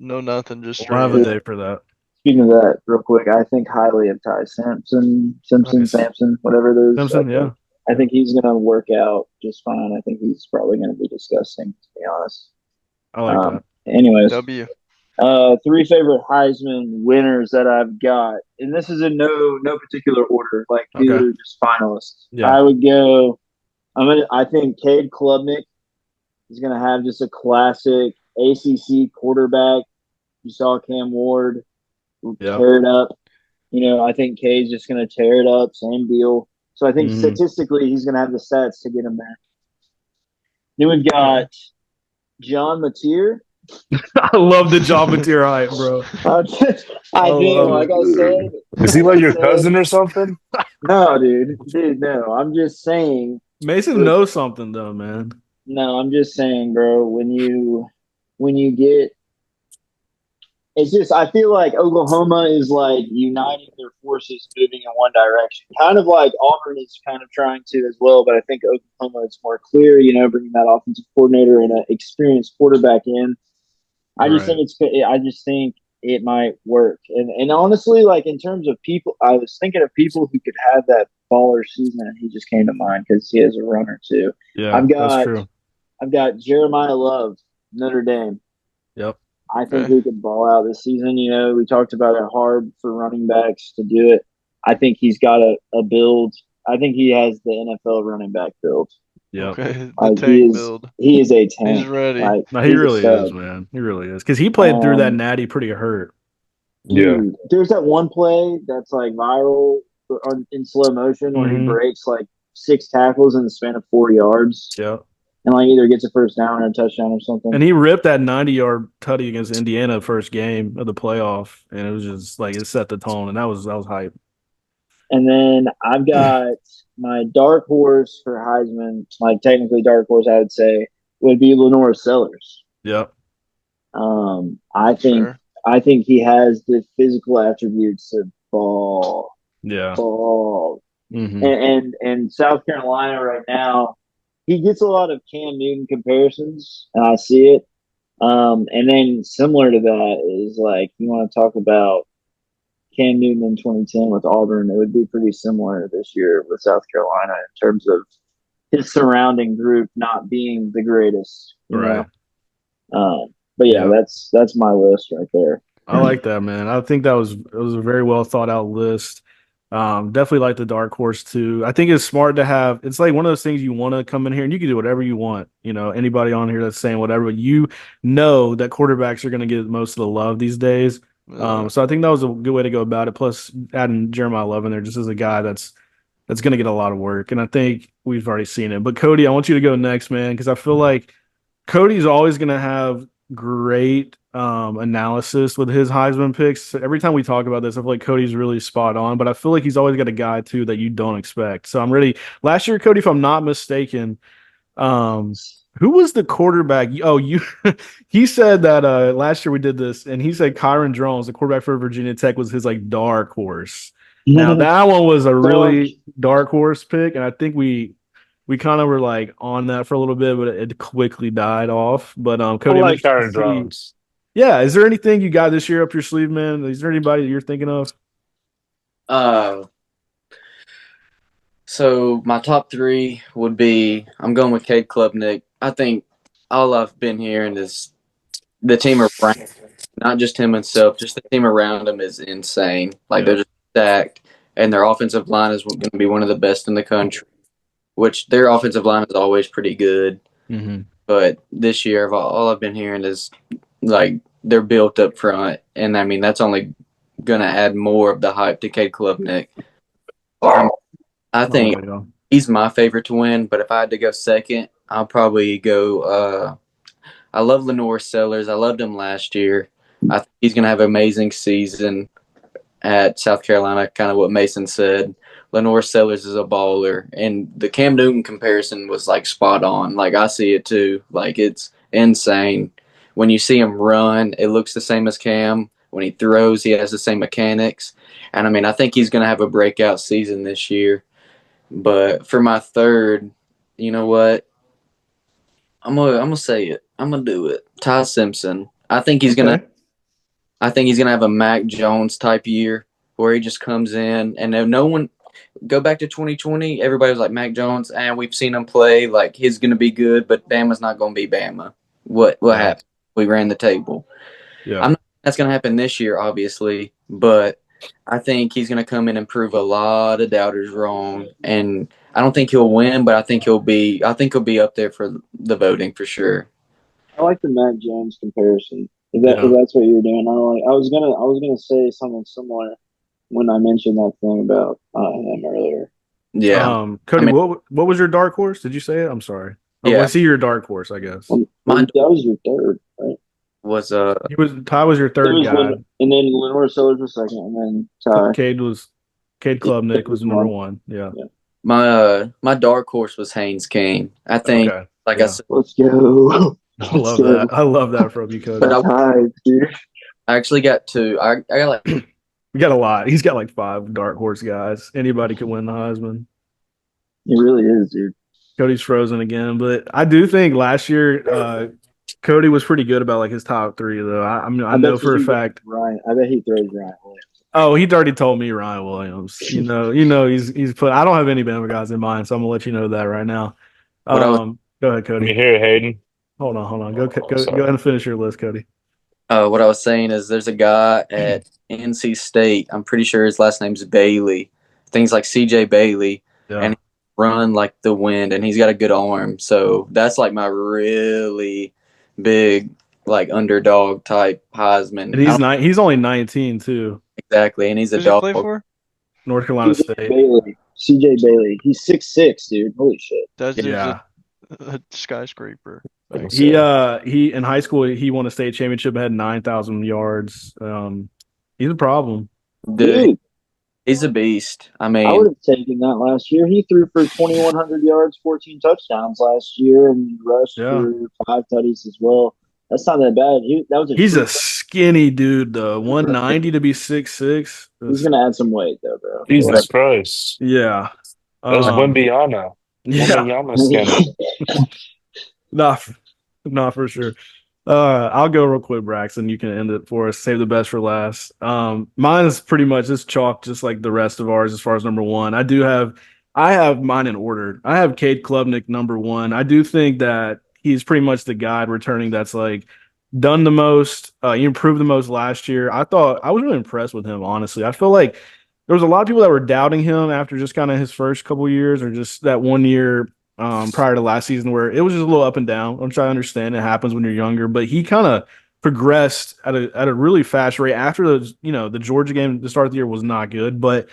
no nothing, just We'll straight have a up. day for that. Speaking of that, real quick, I think highly of Ty Sampson, whatever it is. Simpson, yeah. I think he's going to work out just fine. I think he's probably going to be disgusting, to be honest. I like that. Anyways, W. 3 favorite Heisman winners that I've got, and this is in no particular order. Like these Okay. are just finalists. Yeah. I would go. I think Cade Klubnik is gonna have just a classic ACC quarterback. You saw Cam Ward tear it up. I think Cade's just gonna tear it up. Same deal. So I think statistically he's gonna have the stats to get him there. Then we've got John Mateer. I love the John Mateer hype, bro. I do. Like I said, Is he like your cousin or something? No, dude, no. I'm just saying. Mason knows something though, man. No, I'm just saying, bro. When you get, it's just I feel like Oklahoma is like uniting their forces, moving in one direction. Kind of like Auburn is kind of trying to as well, but I think Oklahoma is more clear. Bringing that offensive coordinator and an experienced quarterback in. I just think it might work. And honestly, like in terms of people, I was thinking of people who could have that baller season, and he just came to mind because he has a runner too. Yeah, that's true. I've got Jeremiah Love, Notre Dame. Yep. I think he could ball out this season. We talked about it hard for running backs to do it. I think he's got a build. I think he has the NFL running back build. Yeah. Okay. Build. He is a tank. He's ready. No, he really is, man. He really is. Because he played through that natty pretty hurt. Dude, there's that one play that's like viral in slow motion where he breaks like 6 tackles in the span of 4 yards. Yeah. And like either gets a first down or a touchdown or something. And he ripped that 90-yard tutty against Indiana first game of the playoff. And it was just like it set the tone. And that was hype. And then I've got my dark horse for Heisman, like technically dark horse, I would say, would be Lenore Sellers. Yep. I think he has the physical attributes to ball. Yeah. Ball. Mm-hmm. And South Carolina right now, he gets a lot of Cam Newton comparisons, and I see it. And then similar to that is like you want to talk about Cam Newton in 2010 with Auburn. It would be pretty similar this year with South Carolina in terms of his surrounding group not being the greatest. You Right. know? But yeah, that's my list right there. I like that, man. I think it was a very well thought out list. Definitely like the dark horse too. I think it's smart to have. It's like one of those things you want to come in here and you can do whatever you want. You know, anybody on here that's saying whatever, but you know that quarterbacks are going to get most of the love these days. So I think that was a good way to go about it. Plus, adding Jeremiah Love in there just as a guy that's going to get a lot of work, and I think we've already seen it. But Cody, I want you to go next, man, because I feel like Cody's always going to have great analysis with his Heisman picks. Every time we talk about this, I feel like Cody's really spot on, but I feel like he's always got a guy too that you don't expect. So I'm ready. Last year, Cody, if I'm not mistaken, who was the quarterback? Oh, you he said that last year we did this, and he said Kyron Drones, the quarterback for Virginia Tech, was his like dark horse. Now that one was a really dark horse pick, and I think we kind of were like on that for a little bit, but it quickly died off. But Cody, I like Aaron Jones. Yeah, is there anything you got this year up your sleeve, man? Is there anybody that you're thinking of? So my top three would be I'm going with Cade Klubnik. I think all I've been hearing is the team around, not just him himself, just the team around him is insane. Like they're just stacked, and their offensive line is going to be one of the best in the country. Which their offensive line is always pretty good. Mm-hmm. But this year, all I've been hearing is like they're built up front, and I mean that's only going to add more of the hype to Cade Klubnik. I think he's my favorite to win, but if I had to go second, I'll probably go. I love Lenore Sellers. I loved him last year. I think he's going to have an amazing season at South Carolina. Kind of what Mason said. Lenore Sellers is a baller, and the Cam Newton comparison was like spot on. Like I see it too. Like it's insane. When you see him run, it looks the same as Cam. When he throws, he has the same mechanics. And I mean, I think he's going to have a breakout season this year. But for my third, you know what? I'm gonna say it. I'm gonna do it. Ty Simpson. I think he's gonna have a Mac Jones type year where he just comes in and no one. Go back to 2020, everybody was like Mac Jones, and we've seen him play. Like he's going to be good, but Bama's not going to be Bama. What happened? We ran the table. Yeah, I'm not that's going to happen this year, obviously, but I think he's going to come in and prove a lot of doubters wrong. And I don't think he'll win, but I think he'll be up there for the voting for sure. I like the Mac Jones comparison. If that's what you're doing, I was gonna say something similar when I mentioned that thing about him earlier. Yeah. Cody, what was your dark horse? Did you say it? I'm sorry. Yeah. Was he your dark horse, I guess? That was your third, right? Ty was your third guy. And then Lenore Sellers was second, and then Ty. Cade Klubnik was number one. Yeah. My dark horse was Haynes King. I think I said, let's go. I love that from you, Cody. I actually got two. I got like we got a lot. He's got like 5 dark horse guys. Anybody could win the Heisman. He really is, dude. Cody's frozen again, but I do think last year Cody was pretty good about like his top 3 though. I know for a fact. Ryan, I bet he throws Ryan Williams. Oh, he'd already told me Ryan Williams. You know he's put. I don't have any Bama guys in mind, so I'm gonna let you know that right now. Go ahead, Cody. You hear Hayden? Hold on. Go ahead and finish your list, Cody. What I was saying is there's a guy at NC State. I'm pretty sure his last name's Bailey. Things like CJ Bailey. Yeah. And he run like the wind, and he's got a good arm. So that's like my really big like underdog type Heisman. And he's only 19 too. Exactly, and he's a dog. Play for? North Carolina State. CJ Bailey. He's 6'6", dude. Holy shit. That's a skyscraper. He in high school he won a state championship, had 9,000 yards. He's a problem. Dude. He's a beast. I mean, I would have taken that last year. He threw for 2,100 yards, 14 touchdowns last year, and rushed for 5 tutties as well. That's not that bad. He's a skinny dude though. 190 to be 6'6". He's gonna add some weight though, bro. Jesus Christ. Yeah. That's Um, Wimbyana. yeah. Wimbyana skinny. Not, not for sure. I'll go real quick, Braxton. You can end it for us. Save the best for last. Mine is pretty much just chalk, just like the rest of ours as far as number one. I have mine in order. I have Cade Klubnik number one. I do think that he's pretty much the guy returning that's like done the most. He improved the most last year. I thought I was really impressed with him. Honestly, I feel like there was a lot of people that were doubting him after just kind of his first couple of years or just that 1 year prior to last season where it was just a little up and down. I'm trying to understand it happens when you're younger, but he kind of progressed at a really fast rate after the Georgia game. The start of the year was not good, but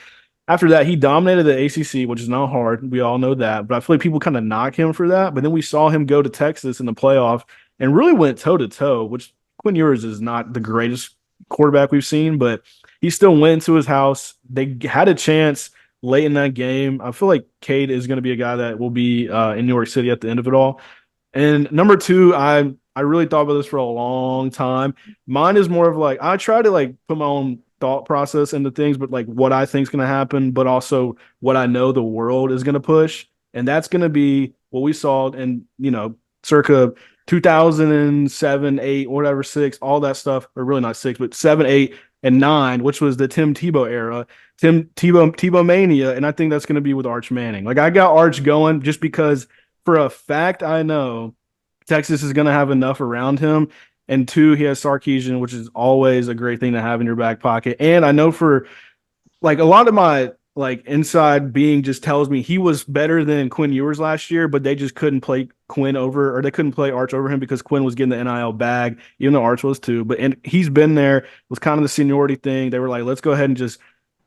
after that he dominated the ACC, which is not hard. We all know that, but I feel like people kind of knock him for that. But then we saw him go to Texas in the playoff and really went toe to toe, which Quinn Ewers is not the greatest quarterback we've seen, but he still went into his house. They had a chance late in that game. I feel like Cade is going to be a guy that will be in New York City at the end of it all. And number two, I really thought about this for a long time. Mine is more of like I try to like put my own thought process into things, but like what I think is going to happen, but also what I know the world is going to push, and that's going to be what we saw in circa 2007, 8, whatever, 6, all that stuff, or really not 6, but 7, 8, and 9, which was the Tim Tebow era, Tebow mania, and I think that's going to be with Arch Manning. Like I got Arch going just because for a fact I know Texas is going to have enough around him. And two, he has Sarkisian, which is always a great thing to have in your back pocket. And I know for like a lot of my like inside being just tells me he was better than Quinn Ewers last year, but they just couldn't play Quinn over or they couldn't play Arch over him because Quinn was getting the NIL bag, even though Arch was too. And he's been there. It was kind of the seniority thing. They were like, let's go ahead and just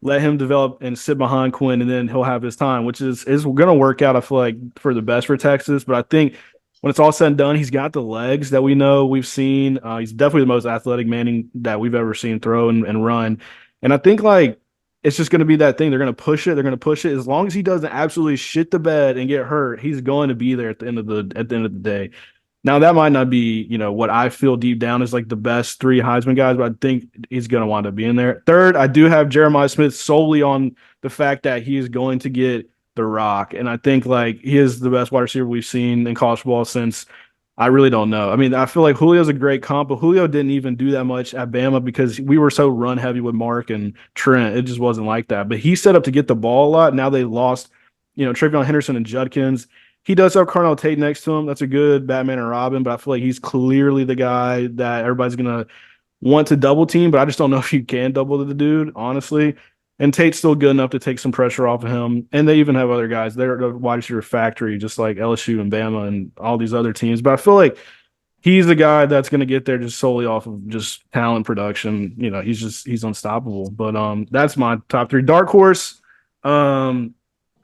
let him develop and sit behind Quinn, and then he'll have his time, which is going to work out. I feel like for the best for Texas, but I think when it's all said and done, he's got the legs that we know we've seen. He's definitely the most athletic Manning that we've ever seen throw and run. And I think like it's just going to be that thing. They're going to push it. They're going to push it. As long as he doesn't absolutely shit the bed and get hurt, he's going to be there at the end of the day. Now that might not be, what I feel deep down is like the best three Heisman guys, but I think he's going to wind up being there. Third, I do have Jeremiah Smith solely on the fact that he is going to get the rock, and I think like he is the best wide receiver we've seen in college football since I really don't know. I mean, I feel like Julio's a great comp, but Julio didn't even do that much at Bama because we were so run heavy with Mark and Trent. It just wasn't like that. But he set up to get the ball a lot. Now they lost, Travion Henderson and Judkins. He does have Carnell Tate next to him. That's a good Batman and Robin, but I feel like he's clearly the guy that everybody's gonna want to double team. But I just don't know if you can double the dude, honestly. And Tate's still good enough to take some pressure off of him. And they even have other guys. They're the wide receiver factory, just like LSU and Bama and all these other teams. But I feel like he's the guy that's going to get there just solely off of just talent production. He's unstoppable. But that's my top three. Dark horse. I don't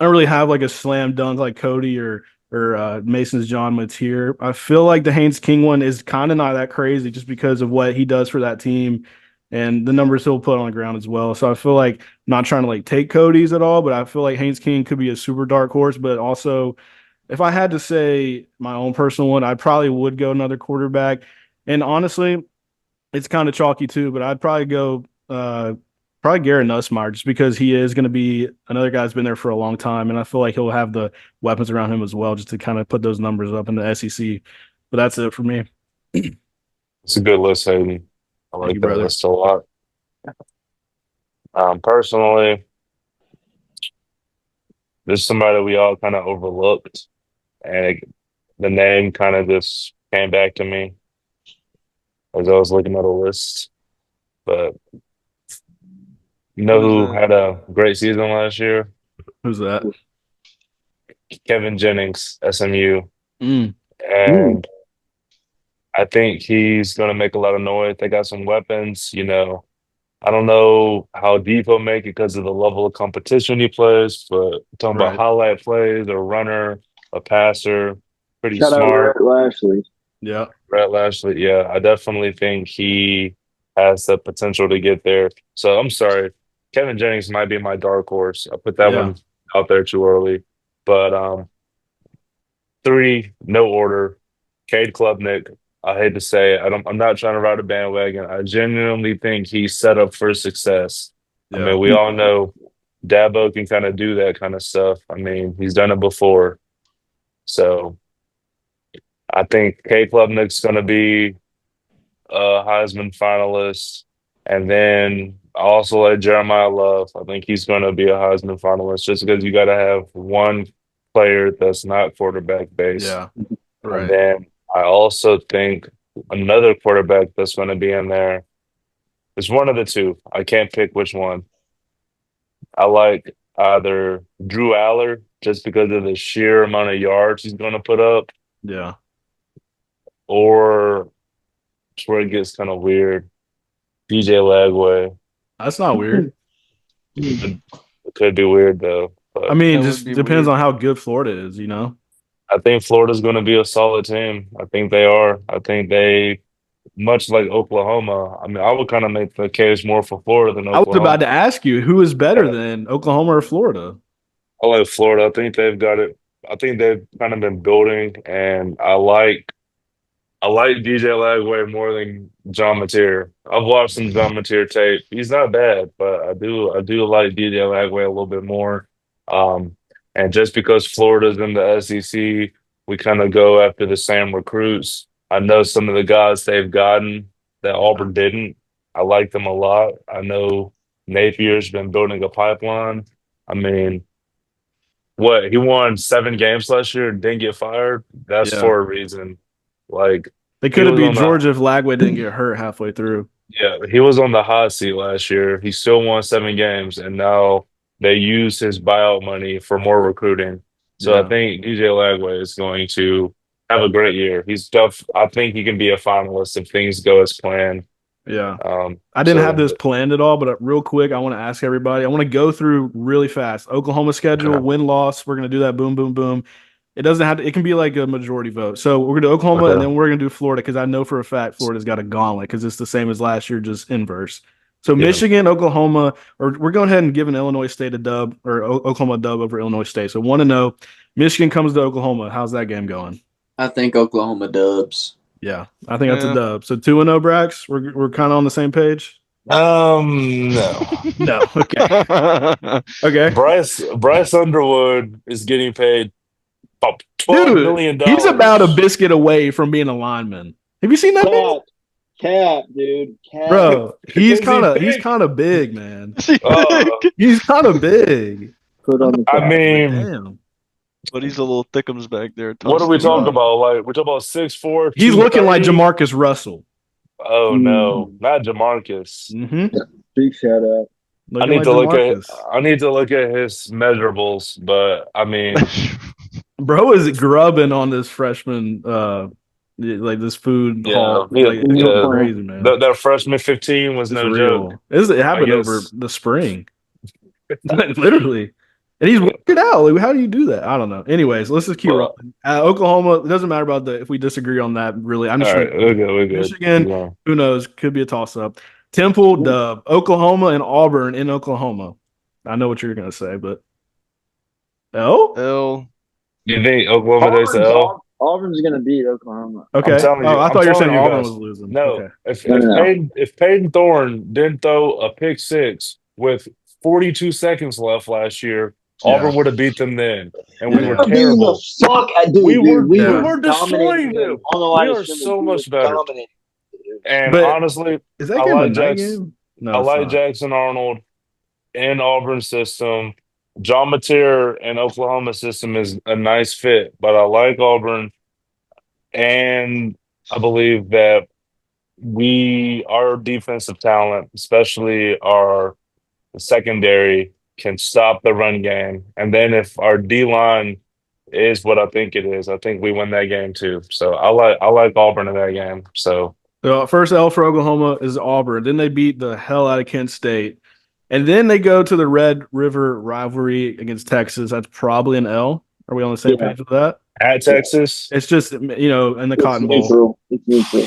really have like a slam dunk like Cody or Mason's John Woods here. I feel like the Haynes King one is kind of not that crazy just because of what he does for that team and the numbers he'll put on the ground as well. So I feel like I'm not trying to like take Cody's at all, but I feel like Haynes King could be a super dark horse. But also, if I had to say my own personal one, I probably would go another quarterback. And honestly, it's kind of chalky too, but I'd probably go probably Garrett Nussmeier just because he is going to be another guy that's been there for a long time, and I feel like he'll have the weapons around him as well just to kind of put those numbers up in the SEC. But that's it for me. It's a good list, Hayden. I Thank like you, that brother. list a lot. Personally, this is somebody we all kind of overlooked, and the name kind of just came back to me as I was looking at a list. But you know Who is who that? had a great season last year? Who's that? Kevin Jennings, SMU. Mm. And I think he's going to make a lot of noise. They got some weapons, I don't know how deep he'll make it because of the level of competition he plays, but talking about Right. highlight plays, a runner, a passer, pretty Shout out smart. Rhett Lashley. Yeah. Brett Lashley, yeah, I definitely think he has the potential to get there. So I'm sorry, Kevin Jennings might be my dark horse. I put that Yeah. one out there too early. But three, no order. Cade Klubnik, I hate to say it, I'm not trying to ride a bandwagon. I genuinely think he's set up for success. I Yeah. mean, we all know Dabo can kind of do that kind of stuff. I mean, he's done it before. So I think K Klubnik's going to be a Heisman finalist. And then I also like Jeremiah Love. I think he's going to be a Heisman finalist just because you got to have one player that's not quarterback based. Yeah. And Right. then I also think another quarterback that's going to be in there is one of the two. I can't pick which one. I like either Drew Aller just because of the sheer amount of yards he's going to put up, Yeah. or it's where it gets kind of weird. DJ Lagway. That's not weird. It could be weird though, I but mean, That just would be depends weird. on how good Florida is, you know? I think Florida's going to be a solid team. I think they are. I think they, much like Oklahoma. I mean, I would kind of make the case more for Florida than I was about Oklahoma. to ask you who is better Yeah. than Oklahoma or Florida? I like Florida. I think they've got it. I think they've kind of been building, and I like DJ Lagway more than John Mateer. I've watched some John Mateer tape. He's not bad, but I do like DJ Lagway a little bit more. Um, and just because Florida's in the SEC, we kind of go after the same recruits. I know some of the guys they've gotten that Auburn didn't. I like them a lot. I know Napier's been building a pipeline. I mean, what he won 7 games last year and didn't get fired. That's Yeah. for a reason. Like They he could have was beat on the Georgia if Lagway didn't get hurt halfway through. yeah, he was on the hot seat last year. He still won 7 games, and now they use his buyout money for more recruiting. So I Yeah. think DJ Lagway is going to have a great year. He's tough. I think he can be a finalist if things go as planned. Yeah. Um, I didn't have so this planned at all, but real quick, I want to ask everybody. I want to go through really fast. Oklahoma schedule, okay. win loss. We're gonna do that. Boom, boom, boom. It doesn't have to. It can be like a majority vote. So we're gonna do Oklahoma, and Okay. then we're gonna do Florida because I know for a fact Florida's got a gauntlet because it's the same as last year, just inverse. So Yeah. Michigan, Oklahoma, or we're going ahead and giving Illinois State a dub or Oklahoma a dub over Illinois State. So 1-0. Michigan comes to Oklahoma. How's that game going? I think Oklahoma dubs. Yeah, I think that's a Yeah. dub. So 2-0, Brax. We're kind of on the same page. No. No. Okay. Okay. Bryce Underwood is getting paid about $12 Dude, million. he's about a biscuit away from being a lineman. Have you seen that man? Cap, dude. Cap. Bro, he's Is he kind big? of big, man. Uh, He's kind of big. Put on the I cap. mean, Damn. But he's a little thickums back there. what are we tossing talking around. about? Like we're talking about 6'4". He's looking like 230? Jamarcus Russell. Oh no, not Jamarcus. Mm-hmm. Big shout out. I need to look at his measurables, but I mean, Bro is grubbing on this freshman like this food yeah, hall. yeah, Like, it's yeah. crazy, man. That freshman 15 was It's no real. joke. It happened I over guess. the spring. Literally. And he's working out. Like, how do you do that? I don't know. Anyways, let's just keep Well, rolling. Oklahoma, it doesn't matter about if we disagree on that, really. I'm all just right, we're good. Michigan, Yeah. who knows? Could be a toss up. Temple, dub. Oklahoma and Auburn in Oklahoma. I know what you're going to say, but. L? L. You think Oklahoma takes the L? Auburn's going to beat Oklahoma. Okay. I'm telling you. I thought you were saying you Auburn guys. was losing. No, Okay. if Peyton Thorne didn't throw a pick six with 42 seconds left last year, Auburn would have beat them then, and we were terrible. We were destroying them. On the line We of are scrimmage, so we much were better. dominating. And But honestly, is that I game a like night Jackson. game? No, I it's like not. Jackson Arnold in Auburn's system. John Mateer in Oklahoma system is a nice fit, but I like Auburn, and I believe that our defensive talent, especially our secondary, can stop the run game. And then if our D line is what I think it is, I think we win that game too. So I like Auburn in that game. So The first L for Oklahoma is Auburn. Then they beat the hell out of Kent State. And then they go to the Red River rivalry against Texas. That's probably an L. Are we on the same page with that? at Texas, It's just, in the Cotton Bowl. Neutral. It's neutral.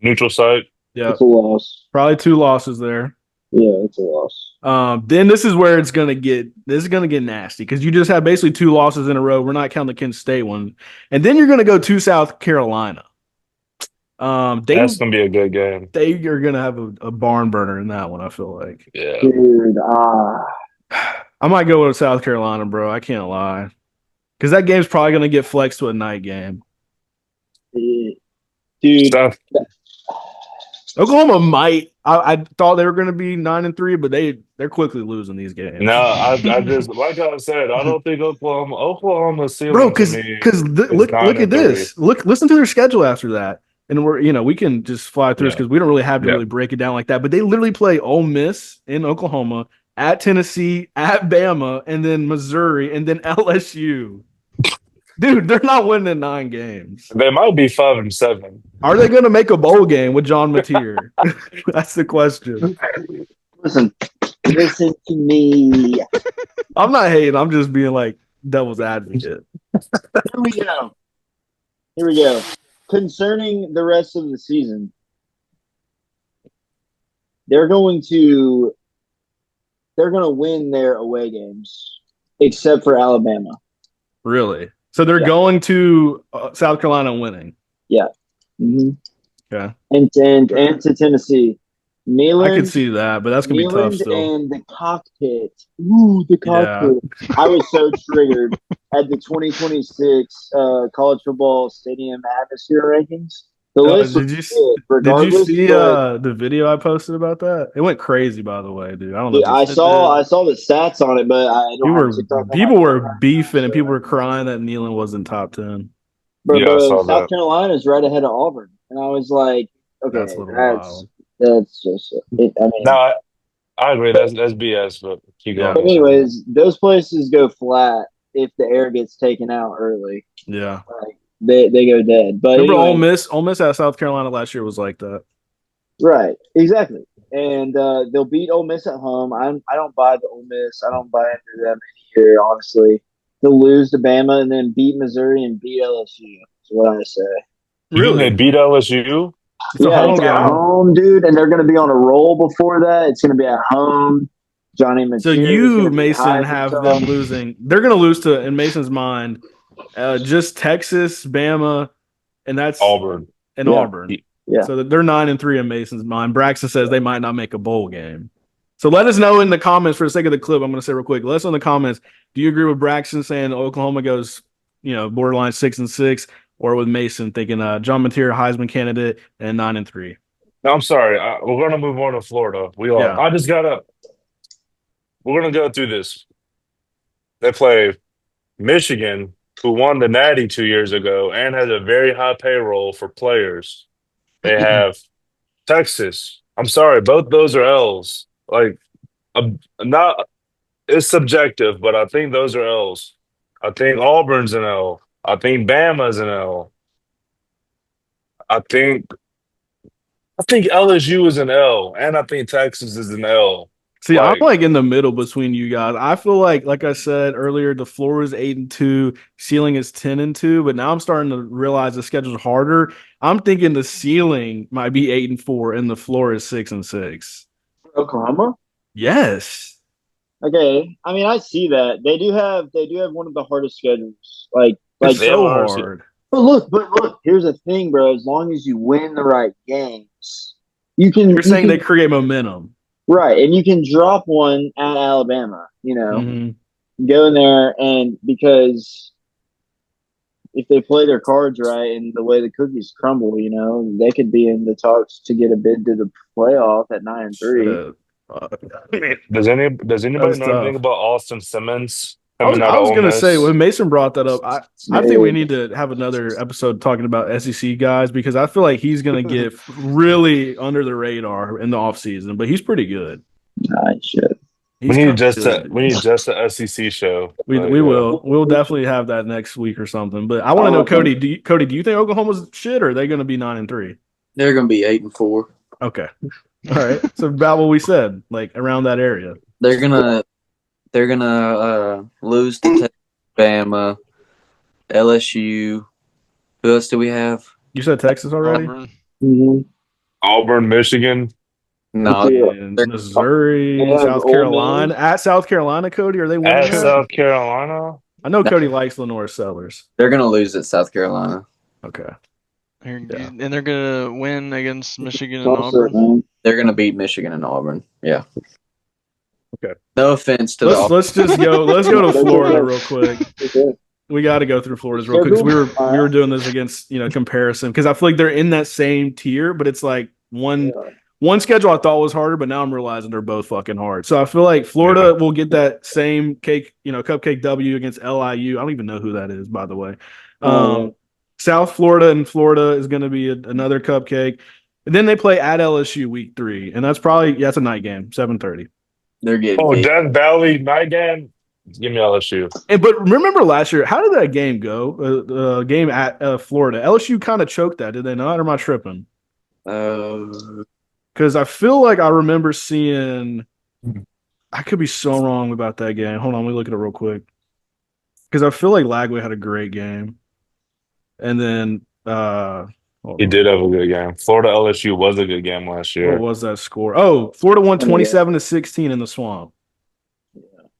neutral site. Yeah. It's a loss. Probably 2 losses there. Yeah, it's a loss. Then this is where it's gonna get nasty because you just have basically 2 losses in a row. We're not counting the Kent State one, and then you're gonna go to South Carolina. That's gonna be a good game. They are gonna have a barn burner in that one. I feel like. Yeah. Dude, I might go with South Carolina, bro. I can't lie, because that game's probably gonna get flexed to a night game. dude. South, Oklahoma might. I thought they were going to be 9-3, but they're quickly losing these games. no, I just like I said, I don't think Oklahoma's Bro, ceiling to because me is look at 9-3. this. Listen to their schedule after that, and we can just fly through this Yeah. because we don't really have to Yeah. really break it down like that. But they literally play Ole Miss in Oklahoma, at Tennessee, at Bama, and then Missouri, and then LSU. Dude, they're not winning 9 games. They might be 5-7. Are they going to make a bowl game with John Mateer? That's the question. Listen to me. I'm not hating. I'm just being like devil's advocate. Here we go. Concerning the rest of the season, they're going to win their away games, except for Alabama. Really? So they're going to South Carolina winning. Yeah. Mm-hmm. Okay. And to Tennessee. Neyland, I can see that, but that's gonna be tough still. And the cockpit. Ooh, the cockpit. Yeah. I was so triggered at the 2026 college football stadium atmosphere rankings. The list did you see the video I posted about that? It went crazy, by the way, dude. I don't know. I saw the stats on it, but I don't. People were beefing and people were crying that Neyland wasn't top 10. Bro, South Carolina is right ahead of Auburn, and I was like, okay, that's just it. I mean, no, I agree. That's BS, but keep going. But anyways, those places go flat if the air gets taken out early. Yeah. Like, they go dead. But remember Ole Miss at South Carolina last year was like that. Right, exactly. And they'll beat Ole Miss at home. I don't buy the Ole Miss. I don't buy into them any year, honestly. They'll lose to Bama and then beat Missouri and beat LSU. That's what I say. Really? They beat LSU? It's at home, dude, and they're going to be on a roll before that. It's going to be at home. Johnny Mateer. So you, Mason, have them losing. They're going to lose to, in Mason's mind, just Texas, Bama, and that's Auburn. And Auburn. Yeah. So they're 9-3 in Mason's mind. Braxton says they might not make a bowl game. So let us know in the comments, for the sake of the clip, I'm going to say real quick. Let us know in the comments, do you agree with Braxton saying Oklahoma goes, borderline 6-6, or with Mason thinking John Mateer, Heisman candidate, and 9-3? No, I'm sorry. We're going to move on to Florida. We are. Yeah. We're going to go through this. They play Michigan, who won the Natty 2 years ago and has a very high payroll for players. They have Texas. I'm sorry, both those are L's. Like, it's subjective, but I think those are L's. I think Auburn's an L. I think Bama's an L. I think LSU is an L, and I think Texas is an L. See, I'm like in the middle between you guys. I feel like I said earlier, the floor is 8-2, ceiling is 10-2, but now I'm starting to realize the schedule's harder. I'm thinking the ceiling might be 8-4, and the floor is 6-6. Oklahoma? Yes. Okay. I mean, I see that. They do have one of the hardest schedules. Like so hard. But look, here's the thing, bro. As long as you win the right games, you're saying they create momentum. Right, and you can drop one at Alabama, go in there, and because if they play their cards right and the way the cookies crumble, they could be in the talks to get a bid to the playoff at 9-3. Does anybody know anything about Austin Simmons? I was going to say, when Mason brought that up, I think we need to have another episode talking about SEC guys, because I feel like he's going to get really under the radar in the offseason, but he's pretty good. I should. We need just a SEC show. We will. We'll definitely have that next week or something. But I want to know, Cody. Do you think Oklahoma's shit, or are they going to be 9-3? They're going to be 8-4. Okay. All right. So about what we said, like around that area. They're gonna lose to Bama, LSU. Who else do we have? You said Texas already? Auburn, Auburn, Michigan. No, Missouri, South Carolina. At South Carolina, Cody, are they winning? At South Carolina? I know Cody likes Lenore Sellers. They're gonna lose at South Carolina. Okay. And they're gonna win against Michigan and Tulsa, Auburn. man. They're gonna beat Michigan and Auburn. Yeah. Okay. No offense to Let's just go. Let's go to That's Florida okay. real quick. Okay. We got to go through Florida's real quick because we were doing this against comparison because I feel like they're in that same tier, but it's like one schedule I thought was harder, but now I'm realizing they're both fucking hard. So I feel like Florida will get that same cupcake W against LIU. I don't even know who that is, by the way. South Florida and Florida is going to be another cupcake, and then they play at LSU week 3, and that's a night game, 7:30. They're getting beat. Death Valley night game. Give me LSU. But remember last year, how did that game go? The game at Florida, LSU kind of choked that, did they not? Or am I tripping? Because I feel like I remember seeing. I could be so wrong about that game. Hold on, let me look at it real quick. Because I feel like Lagway had a great game, and then he did have a good game. Florida LSU was a good game last year. What was that score? Oh, Florida won 27-16 in the Swamp.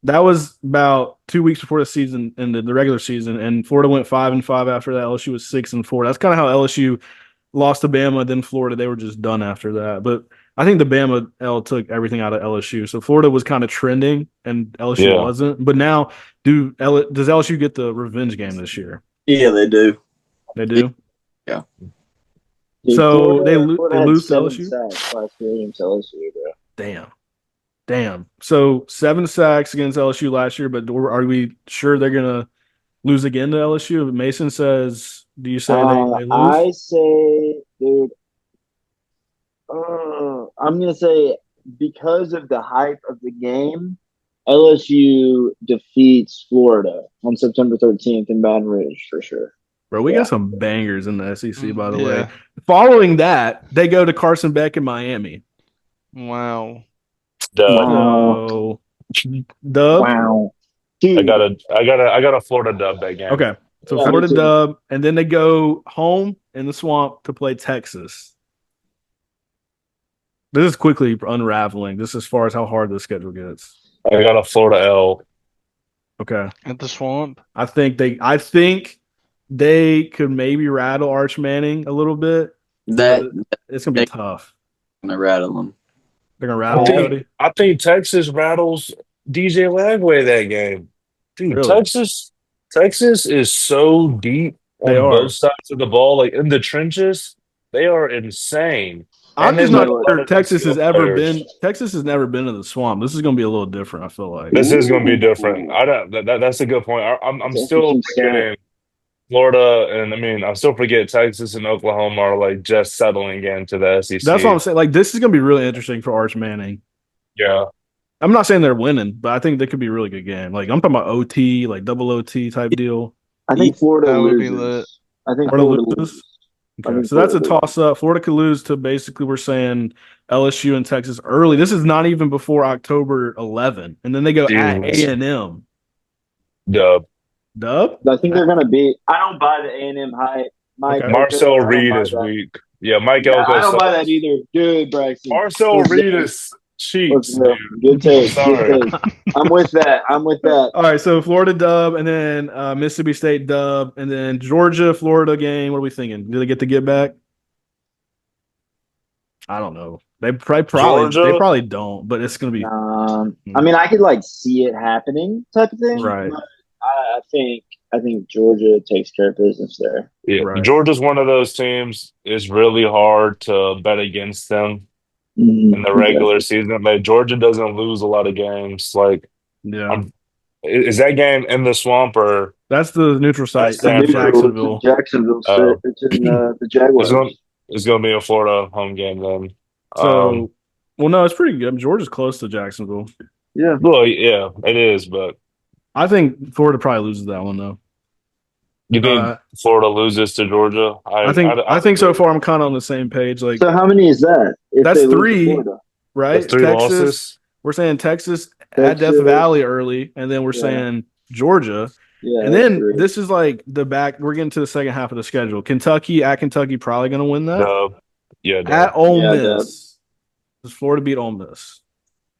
That was about 2 weeks before the season ended, the regular season, and Florida went 5-5 after that. LSU was 6-4. That's kind of how LSU lost to Bama. Then Florida, they were just done after that. But I think the Bama L took everything out of LSU. So Florida was kind of trending, and LSU wasn't. But now, does LSU get the revenge game this year? Yeah, they do. They do. Yeah. So they lose to LSU. LSU, bro. Damn. So 7 sacks against LSU last year, but are we sure they're gonna lose again to LSU? Mason says, "Do you say they lose?" I say, dude. I'm gonna say because of the hype of the game, LSU defeats Florida on September 13th in Baton Rouge for sure. Bro, we got some bangers in the SEC, by the way. Following that, they go to Carson Beck in Miami. Wow. Dub. Wow. Dude. I got a Florida dub that game. Okay. So Florida dub, and then they go home in the Swamp to play Texas. This is quickly unraveling. This is as far as how hard the schedule gets. I got a Florida L. Okay. At the Swamp? I think they could maybe rattle Arch Manning a little bit. It's gonna be tough. I'm gonna rattle them. They're gonna rattle Cody. I think Texas rattles DJ Lagway that game. Dude, really? Texas is so deep on both sides of the ball, like in the trenches. They are insane. I'm just not sure Texas has never been in the Swamp. This is going to be a little different, I feel like. This is going to be different. That's a good point. I'm still forgetting Florida, and I still forget Texas and Oklahoma are like just settling into the SEC. That's what I'm saying. Like, this is going to be really interesting for Arch Manning. Yeah. I'm not saying they're winning, but I think they could be a really good game. Like, I'm talking about OT, like double OT type deal. I think Florida would be lit. I think Florida loses. Okay, so that's a toss-up. Florida could lose to basically we're saying LSU and Texas early. This is not even before October 11, and then they go at A&M. Dub. I think they're going to beat. I don't buy the A&M hype. Marcel Reed is weak. Yeah, Mike Elko. I don't buy that either. Good, Braxton. Marcel Reed is cheats. Good take. Sorry. Good take. I'm with that. All right, so Florida dub, and then Mississippi State dub, and then Georgia, Florida game. What are we thinking? Do they get back? I don't know. They probably don't, but it's gonna be. I could see it happening, type of thing. Right. I think Georgia takes care of business there. Yeah, right. Georgia's one of those teams. It's really hard to bet against them. In the regular season, like Georgia doesn't lose a lot of games. Like, is that game in the Swamp or that's the neutral site? Jacksonville. It's in the Jaguars. It's going to be a Florida home game then. So, no, it's pretty good. Georgia's close to Jacksonville. Yeah. Well, yeah, it is, but I think Florida probably loses that one though. You think Florida loses to Georgia? I think so far I'm kind of on the same page. Like, so how many is that? That's 3, right? That's 3 losses. We're saying Texas at Death Valley early, and then we're saying Georgia. Yeah, and then this is like the back. We're getting to the second half of the schedule. Kentucky probably going to win that. At Ole Miss. Does Florida beat Ole Miss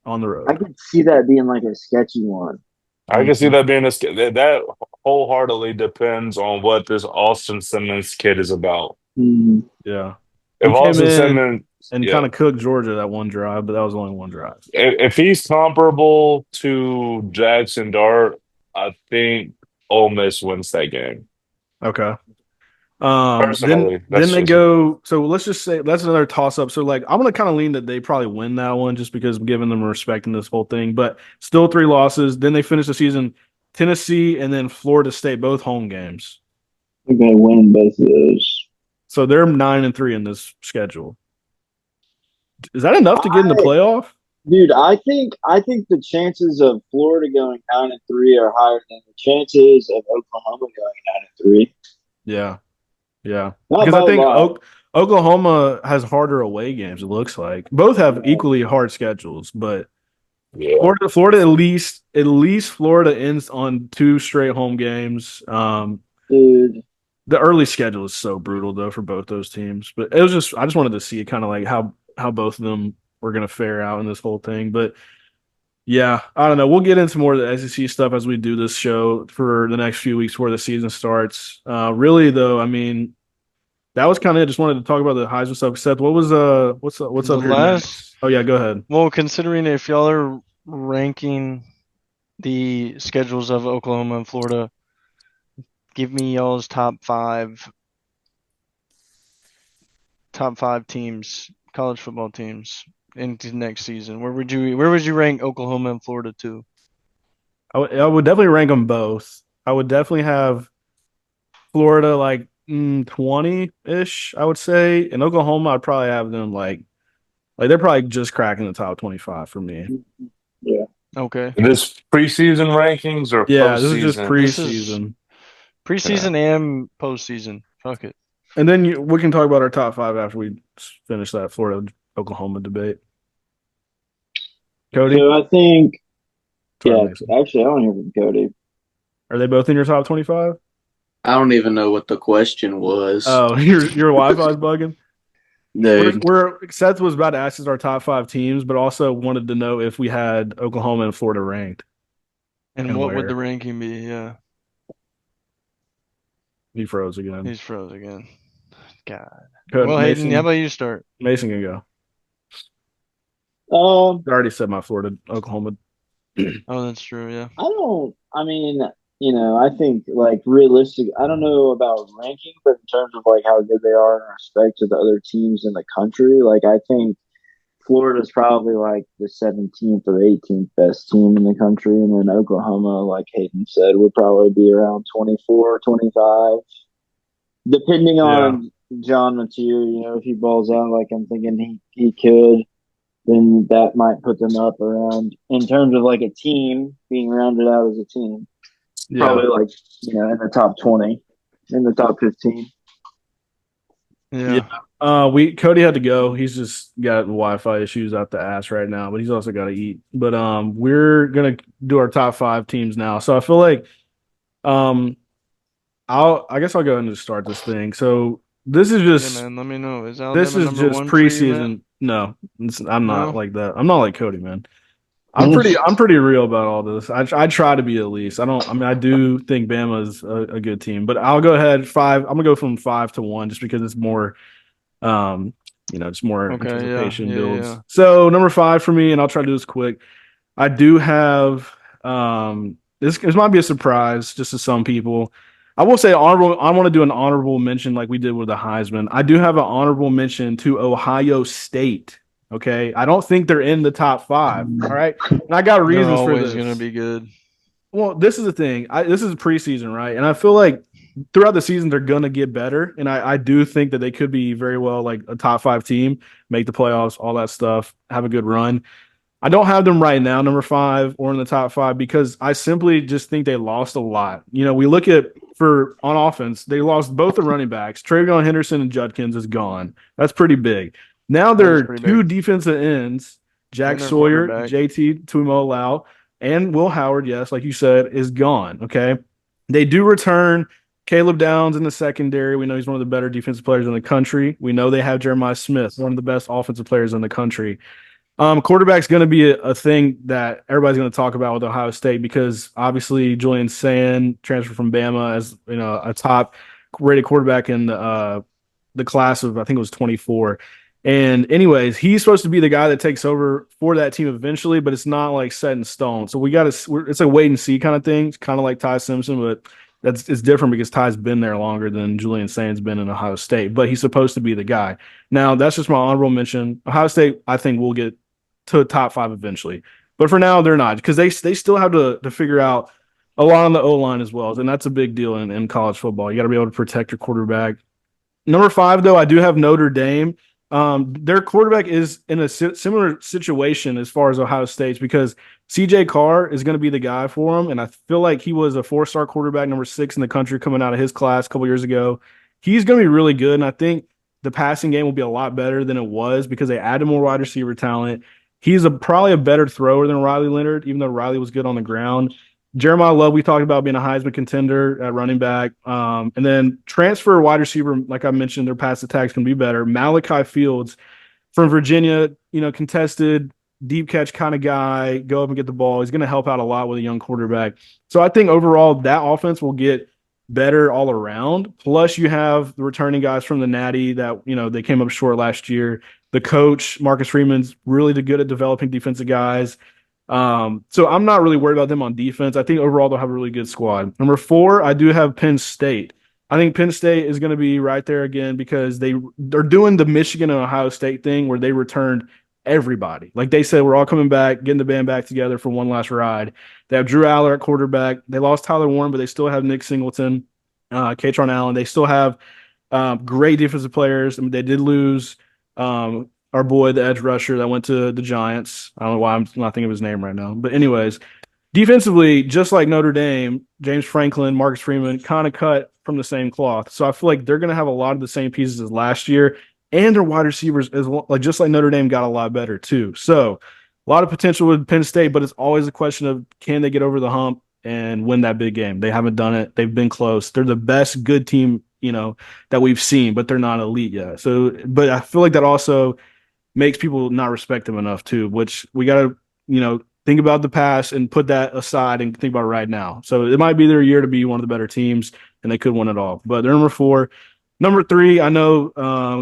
on the road? I could see that being like a sketchy one. I can see that being that wholeheartedly depends on what this Austin Simmons kid is about. Mhm. Yeah. He If came Austin in Simmons, and kind yeah, of cooked Georgia that one drive, but that was only one drive. if he's comparable to Jackson Dart, I think Ole Miss wins that game. Okay. Then Personally, then that's they just go. So let's just say that's another toss up. So like I'm gonna kind of lean that they probably win that one just because I'm giving them respect in this whole thing. But still 3 losses. Then they finish the season Tennessee and then Florida State, both home games. They're going to win both of those. So they're 9-3 in this schedule. Is that enough to get in the I, playoff? dude, I think the chances of Florida going 9-3 are higher than the chances of Oklahoma going 9-3. Yeah, yeah. Not Because by I a think lot. Oklahoma has harder away games. It looks like both have equally hard schedules, but yeah. Florida at least Florida ends on 2 straight home games. Dude, The early schedule is so brutal though for both those teams. But it was just I just wanted to see kind of like how both of them were gonna fare out in this whole thing. But yeah, I don't know. We'll get into more of the SEC stuff as we do this show for the next few weeks before the season starts. Really though, I mean, that was kind of it. Just wanted to talk about the Heisman stuff. Seth, what's The up here last, next? Oh yeah, go ahead. well, considering if y'all are ranking the schedules of Oklahoma and Florida, give me y'all's top five teams, college football teams into next season. Where would you rank Oklahoma and Florida to? I would definitely rank them both. I would definitely have Florida like 20-ish, I would say. And Oklahoma, I'd probably have them like they're probably just cracking the top 25 for me. yeah. Okay. This preseason rankings or Yeah, this is just postseason? This is preseason. Yeah. preseason and postseason. Fuck it. And then we can talk about our top five after we finish that Florida Oklahoma debate. Cody, So I think, sorry, yeah, Mason. actually, I don't hear from Cody. Are they both in your top 25? I don't even know what the question was, Oh, your Wi-Fi's bugging. dude. Seth was about to ask us our top five teams, but also wanted to know if we had Oklahoma and Florida ranked And and what would where. the ranking be? Yeah, He froze again. he's froze again. God. Good. Well, Hayden, how about you start? Mason can go. Um, I already said my Florida Oklahoma. Oh, that's true. Yeah. I mean, I think like realistic, I don't know about ranking, but in terms of like how good they are in respect to the other teams in the country, like I think Florida's probably like the 17th or 18th best team in the country. And then Oklahoma, like Hayden said, would probably be around 24, 25, depending Yeah. on John Mateer, if he balls out like I'm thinking he could, then that might put them up around in terms of like a team being rounded out as a team. Yeah. Probably like, in the top 20, in the top 15. Yeah. Cody had to go. He's just got Wi-Fi issues out the ass right now, but he's also got to eat. But we're gonna do our top five teams now. So I feel like I guess I'll go ahead and just start this thing. So this is Yeah, just man. Let me know. Is this Alabama is number just one for you, man? preseason. No, I'm not No. like that. I'm not like Cody, man. I'm pretty real about all this. I try to be at least. I mean I do think Bama is a good team, but I'll go ahead five. I'm gonna go from 5 to 1 just because it's more just more Okay. Yeah. anticipation Yeah. builds. Yeah. So number 5 for me, and I'll try to do this quick. I do have this might be a surprise just to some people. I will say honorable. I want to do an honorable mention like we did with the Heisman. I do have an honorable mention to Ohio State. Okay, I don't think they're in the top 5. All right, and I got They're reasons for always this. gonna be good. Well, this is the thing. This is preseason, right? And I feel like throughout the season they're gonna get better, and I do think that they could be very well like a top 5 team, make the playoffs, all that stuff, have a good run. I don't have them right now, number 5 or in the top 5, because I simply just think they lost a lot. We look at on offense, they lost both the running backs. Travion Henderson and Judkins is gone. That's pretty big. Now That is there are pretty 2 big. defensive ends, Jack And their Sawyer, quarterback. JT Tuimoloau, and Will Howard, yes, like you said, is gone. Okay. They do return Caleb Downs in the secondary. We know he's one of the better defensive players in the country. We know they have Jeremiah Smith, one of the best offensive players in the country. Quarterback's going to be a thing that everybody's going to talk about with Ohio State because obviously Julian Sand transferred from Bama as a top rated quarterback in the the class of, I think it was 24. And anyways, he's supposed to be the guy that takes over for that team eventually, but it's not like set in stone. So we got to, it's a wait and see kind of thing. It's kind of like Ty Simpson, but it's different because Ty's been there longer than Julian Saint's been in Ohio State, but he's supposed to be the guy. Now, that's just my honorable mention. Ohio State, I think, will get to the top 5 eventually. But for now, they're not, because they still have to figure out a lot on the O-line as well. And that's a big deal in college football. You got to be able to protect your quarterback. Number 5, though, I do have Notre Dame. Their quarterback is in a similar situation as far as Ohio State's, because CJ Carr is going to be the guy for him. And I feel like he was a 4-star quarterback, number 6 in the country coming out of his class a couple years ago. He's going to be really good. And I think the passing game will be a lot better than it was because they added more wide receiver talent. He's probably a better thrower than Riley Leonard, even though Riley was good on the ground. Jeremiah Love, we talked about being a Heisman contender at running back. And then transfer wide receiver, like I mentioned, their pass attacks can be better. Malachi Fields from Virginia, contested, deep catch kind of guy, go up and get the ball. He's going to help out a lot with a young quarterback. So I think overall that offense will get better all around. Plus you have the returning guys from the Natty that, they came up short last year. The coach, Marcus Freeman's really good at developing defensive guys. So I'm not really worried about them on defense. I think overall they'll have a really good squad. Number 4, I do have Penn State. I think Penn State is going to be right there again because they're doing the Michigan and Ohio State thing where they returned everybody. Like they said, we're all coming back, getting the band back together for one last ride. They have Drew Aller at quarterback. They lost Tyler Warren, but they still have Nick Singleton, Katron Allen. They still have great defensive players. I mean, they did lose our boy, the edge rusher that went to the Giants. I don't know why I'm not thinking of his name right now. But anyways, defensively, just like Notre Dame, James Franklin, Marcus Freeman kind of cut from the same cloth. So I feel like they're going to have a lot of the same pieces as last year. And their wide receivers, as well, like just like Notre Dame, got a lot better too. So a lot of potential with Penn State, but it's always a question of can they get over the hump and win that big game. They haven't done it. They've been close. They're the best good team, that we've seen, but they're not elite yet. So, but I feel like that also makes people not respect them enough too, which we got to, think about the past and put that aside and think about it right now. So it might be their year to be one of the better teams and they could win it all. But they're number 4. Number 3, I know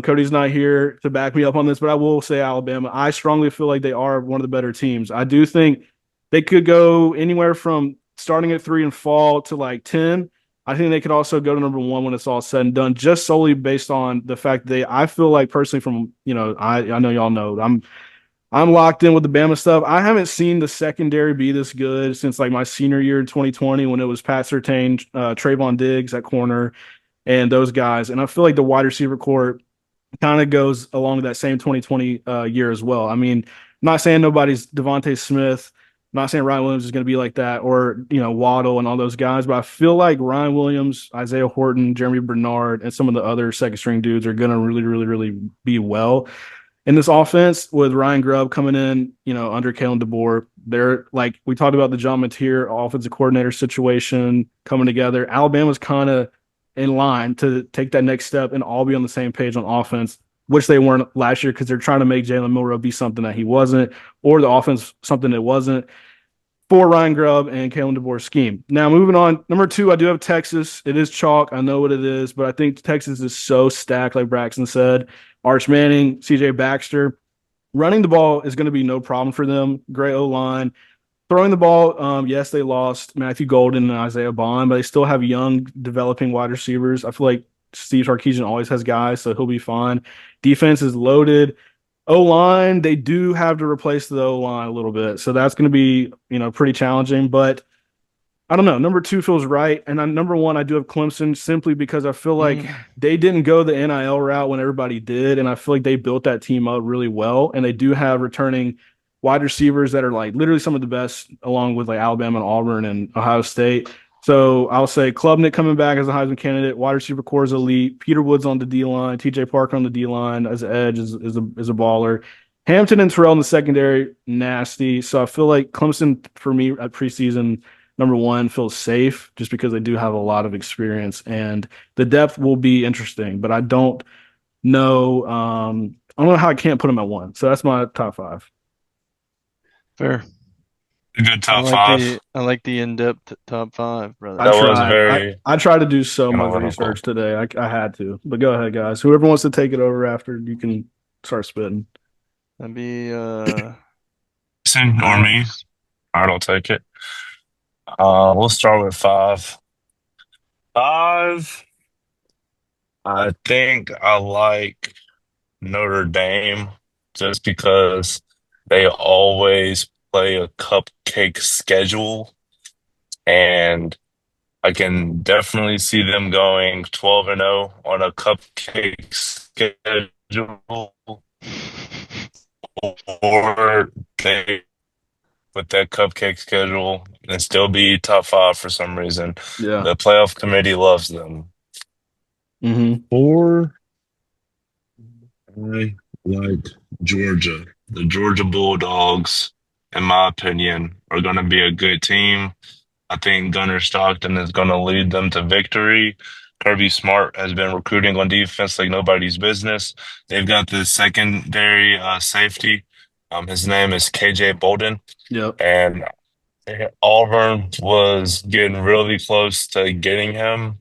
Cody's not here to back me up on this, but I will say Alabama. I strongly feel like they are one of the better teams. I do think they could go anywhere from starting at 3 and fall to like 10. I think they could also go to number 1 when it's all said and done, just solely based on the fact that I feel like personally from, I know y'all know I'm locked in with the Bama stuff. I haven't seen the secondary be this good since like my senior year in 2020 when it was Pat Surtain, Trayvon Diggs at corner and those guys. And I feel like the wide receiver core kind of goes along that same 2020 year as well. I mean, I'm not saying nobody's Devontae Smith. I'm not saying Ryan Williams is going to be like that or, Waddle and all those guys, but I feel like Ryan Williams, Isaiah Horton, Jeremy Bernard, and some of the other second string dudes are going to really, really, really be well in this offense with Ryan Grubb coming in, under Kalen DeBoer. They're like, we talked about the John Mateer offensive coordinator situation coming together. Alabama's kind of in line to take that next step and all be on the same page on offense, which they weren't last year because they're trying to make Jalen Milroe be something that he wasn't, or the offense something that wasn't, for Ryan Grubb and Kalen DeBoer's scheme. Now, moving on, number 2, I do have Texas. It is chalk. I know what it is, but I think Texas is so stacked, like Braxton said. Arch Manning, CJ Baxter. Running the ball is going to be no problem for them. Great O-line. Throwing the ball, yes, they lost Matthew Golden and Isaiah Bond, but they still have young, developing wide receivers. I feel like Steve Sarkisian always has guys, so he'll be fine. Defense is loaded. O-line, they do have to replace the O-line a little bit, so that's going to be, pretty challenging, but I don't know. Number 2 feels right. And on number 1, I do have Clemson simply because I feel like they didn't go the NIL route when everybody did. And I feel like they built that team up really well. And they do have returning wide receivers that are like literally some of the best, along with like Alabama and Auburn and Ohio State. So I'll say Klubnik coming back as a Heisman candidate. Wide receiver core is elite. Peter Woods on the D line. TJ Parker on the D line as an edge is a baller. Hampton and Terrell in the secondary, nasty. So I feel like Clemson for me at preseason number 1 feels safe just because they do have a lot of experience and the depth will be interesting, but I don't know. I don't know how I can't put them at 1. So that's my top 5. Fair. A good I top like five. the in-depth top five, brother. I That was tried. very I tried to do so much analytical. research today. I had to. But go ahead, guys. Whoever wants to take it over after, you can start spitting. That'd be Jason or me? Alex. I'll take it. We'll start with five. Five. I think I like Notre Dame just because they always play a cupcake schedule, and I can definitely see them going 12-0 on a cupcake schedule, or they with that cupcake schedule and still be top five for some reason. Yeah. The playoff committee loves them. Mm-hmm. Four, I like Georgia. The Georgia Bulldogs, in my opinion, are going to be a good team. I think Gunnar Stockton is going to lead them to victory. Kirby Smart has been recruiting on defense like nobody's business. They've got the secondary safety. His name is KJ Bolden, Yep. and Auburn was getting really close to getting him.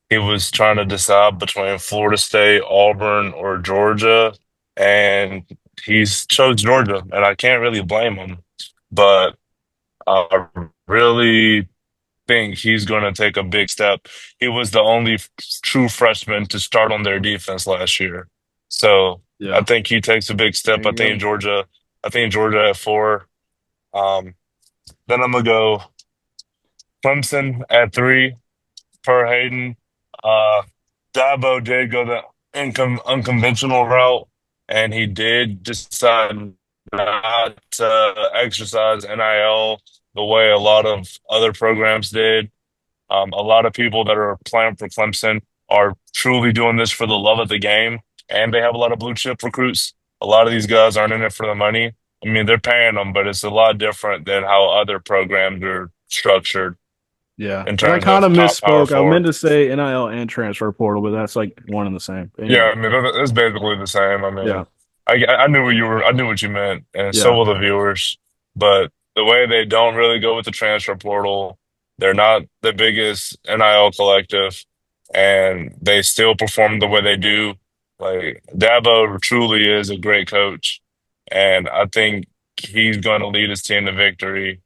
He was trying to decide between Florida State, Auburn, or Georgia, and he's chose Georgia, and I can't really blame him. But I really think he's going to take a big step. He was the only true freshman to start on their defense last year, so I Yeah. think he takes a big There step. you go. I think Georgia at four. Um, then I'm gonna go Clemson at three per Hayden. Uh, Dabo did go the unconventional route, and he did decide not to exercise NIL the way a lot of other programs did. A lot of people that are playing for Clemson are truly doing this for the love of the game, and they have a lot of blue chip recruits. A lot of these guys aren't in it for the money. I mean, they're paying them, but it's a lot different than how other programs are structured Yeah. in And I terms kind of of top power misspoke. I meant four. to say NIL and transfer portal, but that's like one and the same. Yeah, Anyway. I mean, it's basically the same. I Yeah. mean, I knew what you were, I knew what you meant, and so Yeah. will the viewers. But the way they don't really go with the transfer portal, they're not the biggest NIL collective, and they still perform the way they do. Like Dabo truly is a great coach, and I think he's going to lead his team to victory.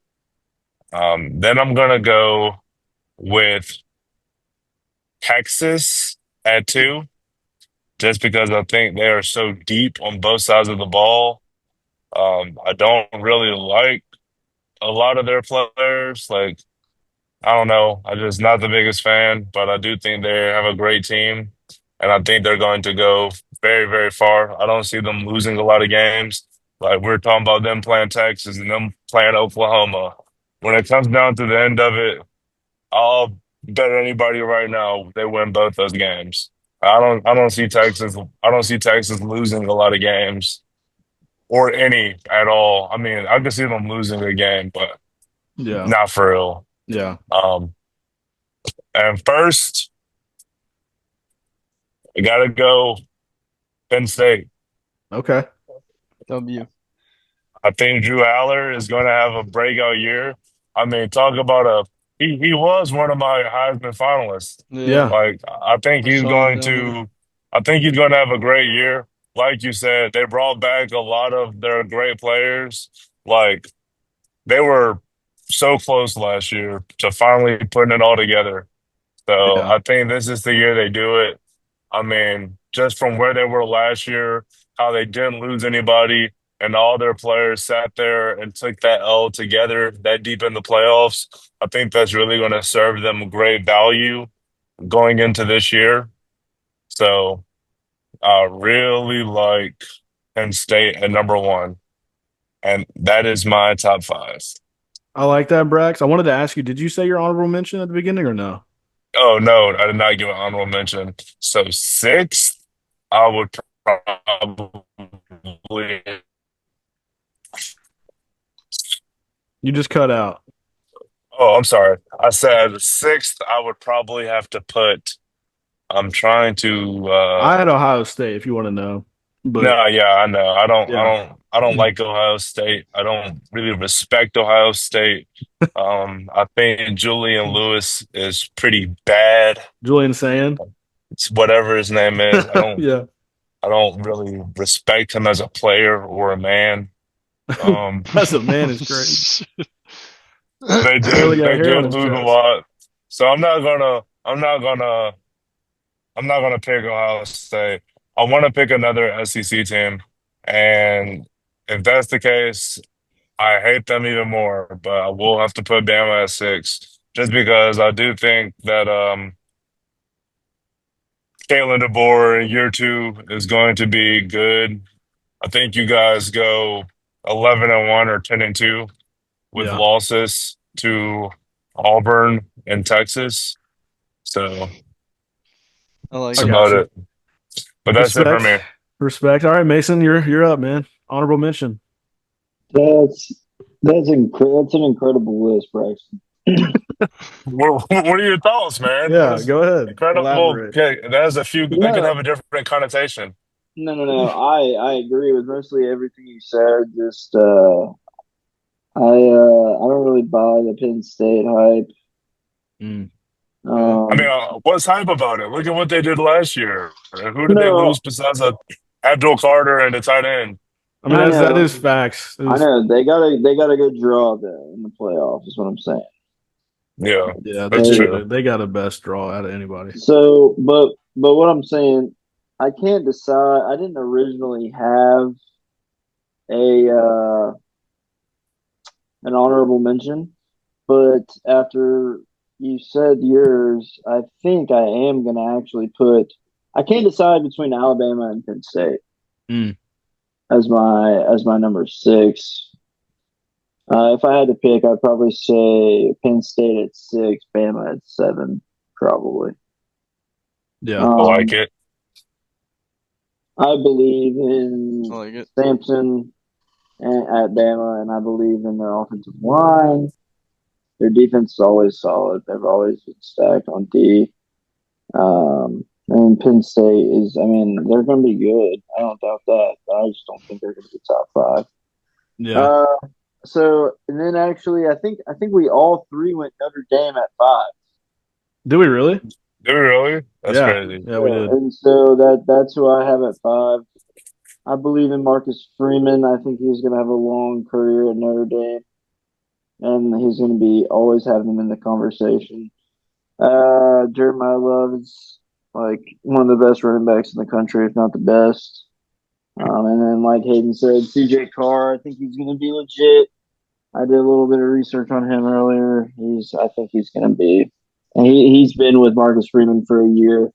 Then I'm going to go with Texas at two, just because I think they are so deep on both sides of the ball. I don't really like a lot of their players. Like, I don't know. I'm just not the biggest fan, but I do think they have a great team. And I think they're going to go very, very far. I don't see them losing a lot of games. Like, we're talking about them playing Texas and them playing Oklahoma. When it comes down to the end of it, I'll bet anybody right now they win both those games. I don't see Texas losing a lot of games or any at all. I mean, I can see them losing a game, but Yeah. not for real. Yeah. Um, and first, I gotta go Penn State. Okay. W. I think Drew Aller is going to have a breakout year. I mean, talk about he was one of my Heisman finalists. Yeah, Yeah. Like, I saw him down there. I think he's going to have a great year. Like you said, they brought back a lot of their great players. Like, they were so close last year to finally putting it all together. So Yeah. I think this is the year they do it. I mean, just from where they were last year, how they didn't lose anybody, and all their players sat there and took that L together that deep in the playoffs. I think that's really going to serve them great value going into this year. So I really like Penn State at number one, and that is my top five. I like that, Brax. I wanted to ask you, did you say your honorable mention at the beginning or no? Oh no, I did not give an honorable mention. So sixth, I would probably. You just cut out. Oh, I'm sorry. I said sixth. I would probably have to put. I'm trying to. I had Ohio State, if you want to know. But No, yeah, I know. yeah, I don't like Ohio State. I don't really respect Ohio State. I think Julian Lewis is pretty bad. Julian Sand. It's whatever his name is. Yeah. I don't really respect him as a player or a man. Um, That's a man is crazy. they Barely got they hair on did his lose a chest. lot. So I'm not gonna pick Ohio State. I want to pick another SEC team, and if that's the case, I hate them even more. But I will have to put Bama at 6, just because I do think that Caitlin DeBoer in year 2 is going to be good. I think you guys go 11-1 or 10-2 with Yeah. losses to Auburn and Texas. So I like I that's it. got about you. it. But that's it for Respect. me. Respect. All right, Mason, you're up, man. Honorable mention. That's that's that's an incredible list, Braxton. What are your thoughts, man? What Yeah, is go ahead. incredible? Elaborate. Okay, that has a few. That can No, have a different connotation. no. I agree with mostly everything you said. Just I don't really buy the Penn State hype. Mm. Okay. I mean, Um, what's hype about it? Look at what they did last year. Who did they no, lose besides Abdul Carter and the tight end? I mean, I that is know, facts. I know. They got a good draw there in the playoffs. Is what I'm saying. Yeah, Yeah, they that's They, do. true. They got a best draw out of anybody. so, but what I'm saying, I can't decide. I didn't originally have a an honorable mention, but after you said yours, I think I am going to actually put. I can't decide between Alabama and Penn State Mm. as my number 6. If I had to pick, I'd probably say Penn State at 6, Bama at 7, probably. Yeah. I like Um, it. I believe I in like it. Sampson at Bama, and I believe in their offensive line. Their defense is always solid. They've always been stacked on D. And Penn State is, I mean, they're going to be good. I don't doubt that. But I just don't think they're going to be top 5. Yeah. So, and then actually, I think we all three went Notre Dame at 5. Do we really? Did we really? That's Yeah. crazy. Yeah, we did. And so that's who I have at 5. I believe in Marcus Freeman. I think he's going to have a long career at Notre Dame, and he's going to be always having them in the conversation. Jeremiah Love is like one of the best running backs in the country, if not the best. And then, like Hayden said, CJ Carr, I think he's going to be legit. I did a little bit of research on him earlier. I think he's going to be. And he's been with Marcus Freeman for a year,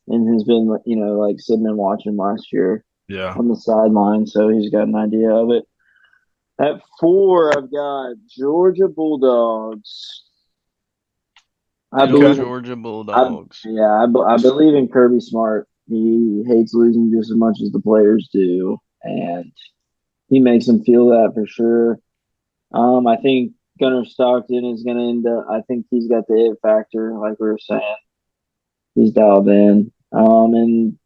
and has been, like sitting and watching last year Yeah. on the sideline, so he's got an idea of it. At 4, I've got Georgia Bulldogs. I Go Okay. believe, Georgia Bulldogs. I believe in Kirby Smart. He hates losing just as much as the players do, and he makes them feel that for sure. I think Gunnar Stockton is going to end up. I think he's got the it factor, like we were saying. He's dialed in, and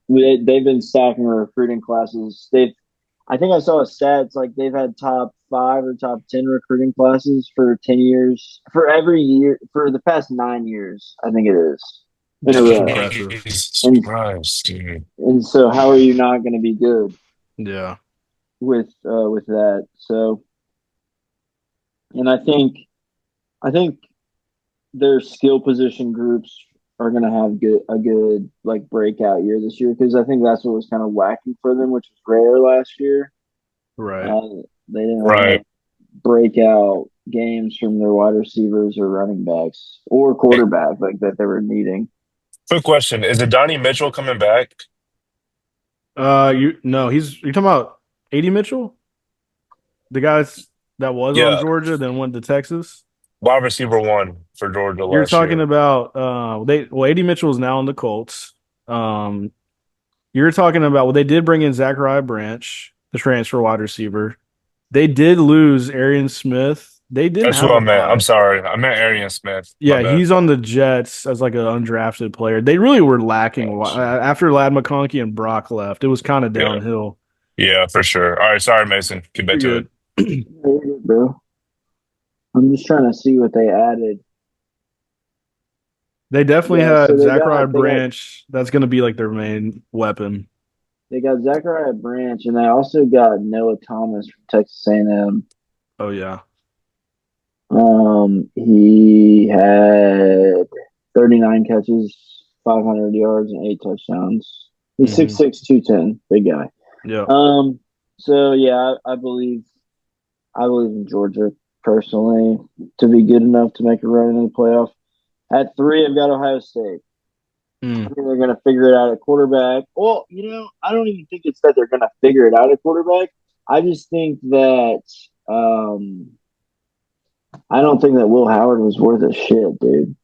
they've been stacking recruiting classes. I think I saw a stat. It's like they've had top 5 or top 10 recruiting classes for 10 years, for every year, for the past 9 years. I think it is in a That's row. impressive. Jesus And Christ, dude. and so, how are you not going to be good Yeah. with that? So, and I think their skill position groups are going to have a good like breakout year this year, because I think that's what was kind of lacking for them, which was rare last year. Right. They didn't have Right. breakout games from their wide receivers or running backs or Hey, quarterback like that they were needing. quick question: is it Donnie Mitchell coming back? You're talking about AD Mitchell, the guys that was on Yeah, Georgia, then went to Texas. wide receiver 1 for Georgia You're last talking year. about AD Mitchell is now on the Colts. You're talking about they did bring in Zachariah Branch, the transfer wide receiver. They did lose Arian Smith They didn't That's what have I a meant. I'm high. sorry. I meant Arian Smith. My Yeah, bad. he's on the Jets as like an undrafted player. They really were lacking after Lad McConkey and Brock left. It was kind of Yeah. downhill. Yeah, for sure. All right. Sorry, Mason. Get back to You're it. good. Bro. I'm just trying to see what they added. They definitely Yeah, so had they Zachariah got Branch. That's going to be like their main weapon. Zachariah Branch, and they also got Noah Thomas from Texas A&M. Oh yeah, He had 39 catches, 500 yards, and 8 touchdowns. He's Mhm. 6'6", 210, big guy. Yeah. So yeah, I believe in Georgia personally to be good enough to make a run in the playoff. At 3, I've got Ohio State. I Mm. think they're going to figure it out at quarterback. Well, I don't even think it's that they're going to figure it out at quarterback. I just think that I don't think that Will Howard was worth a shit, dude.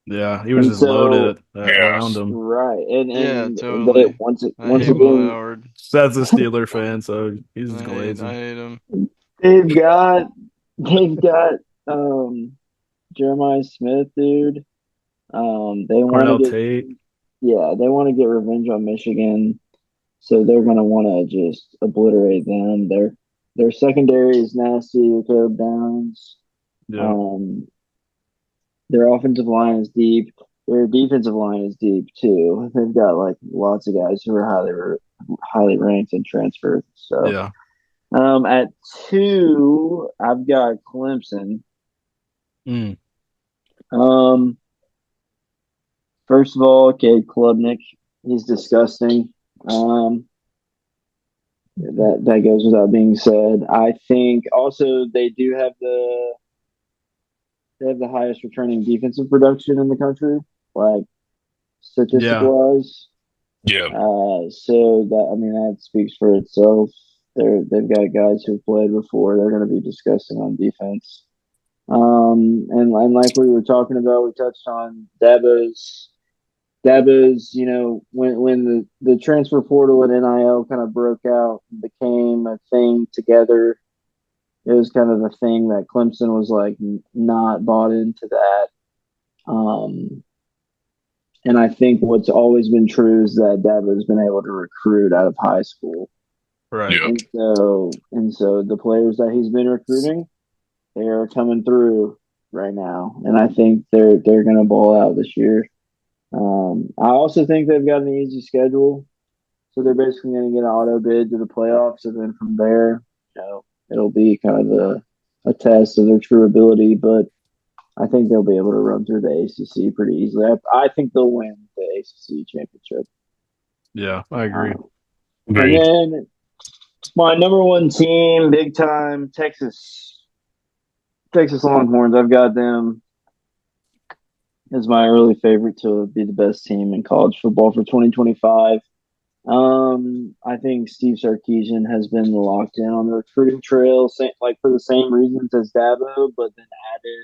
Yeah, he was And just loaded so, Yeah. around him. right, and Yeah, they totally. I once hate Will again Howard. Seth's a Steeler fan, so he's just I glazing. hate him. they've got they've got Jeremiah Smith, dude. They want to Cornell get Tate. they want to get revenge on Michigan, so they're going to want to just obliterate them. Their secondary is nasty. Caleb Downs. Yeah. Um, their offensive line is deep. Their defensive line is deep too. They've got like lots of guys who are highly ranked and transferred. So, Yeah. at 2, I've got Clemson. Mm. Um, First of all, Cade Klubnik, he's disgusting. That goes without being said. I think also they have the highest returning defensive production in the country, like Yeah. statistical wise. Yeah. So that speaks for itself. They've got guys who've played before. They're going to be disgusting on defense. And like we were talking about, we touched on Dabo's, when the transfer portal and NIL kind of broke out and became a thing together, it was kind of the thing that Clemson was like not bought into that. And I think what's always been true is that Dabo's been able to recruit out of high school. Right. Yeah. And so the players that he's been recruiting, they are coming through right now. And I think they're gonna ball out this year. I also think they've got an easy schedule. So they're basically going to get an auto bid to the playoffs, and then from there, it'll be kind of a test of their true ability. But I think they'll be able to run through the ACC pretty easily. I think they'll win the ACC championship. Yeah, I agree. And Agreed. then my number 1 team, big time, Texas Longhorns. I've got them as my early favorite to be the best team in college football for 2025. I think Steve Sarkisian has been locked in on the recruiting trail, like for the same reasons as Dabo, but then added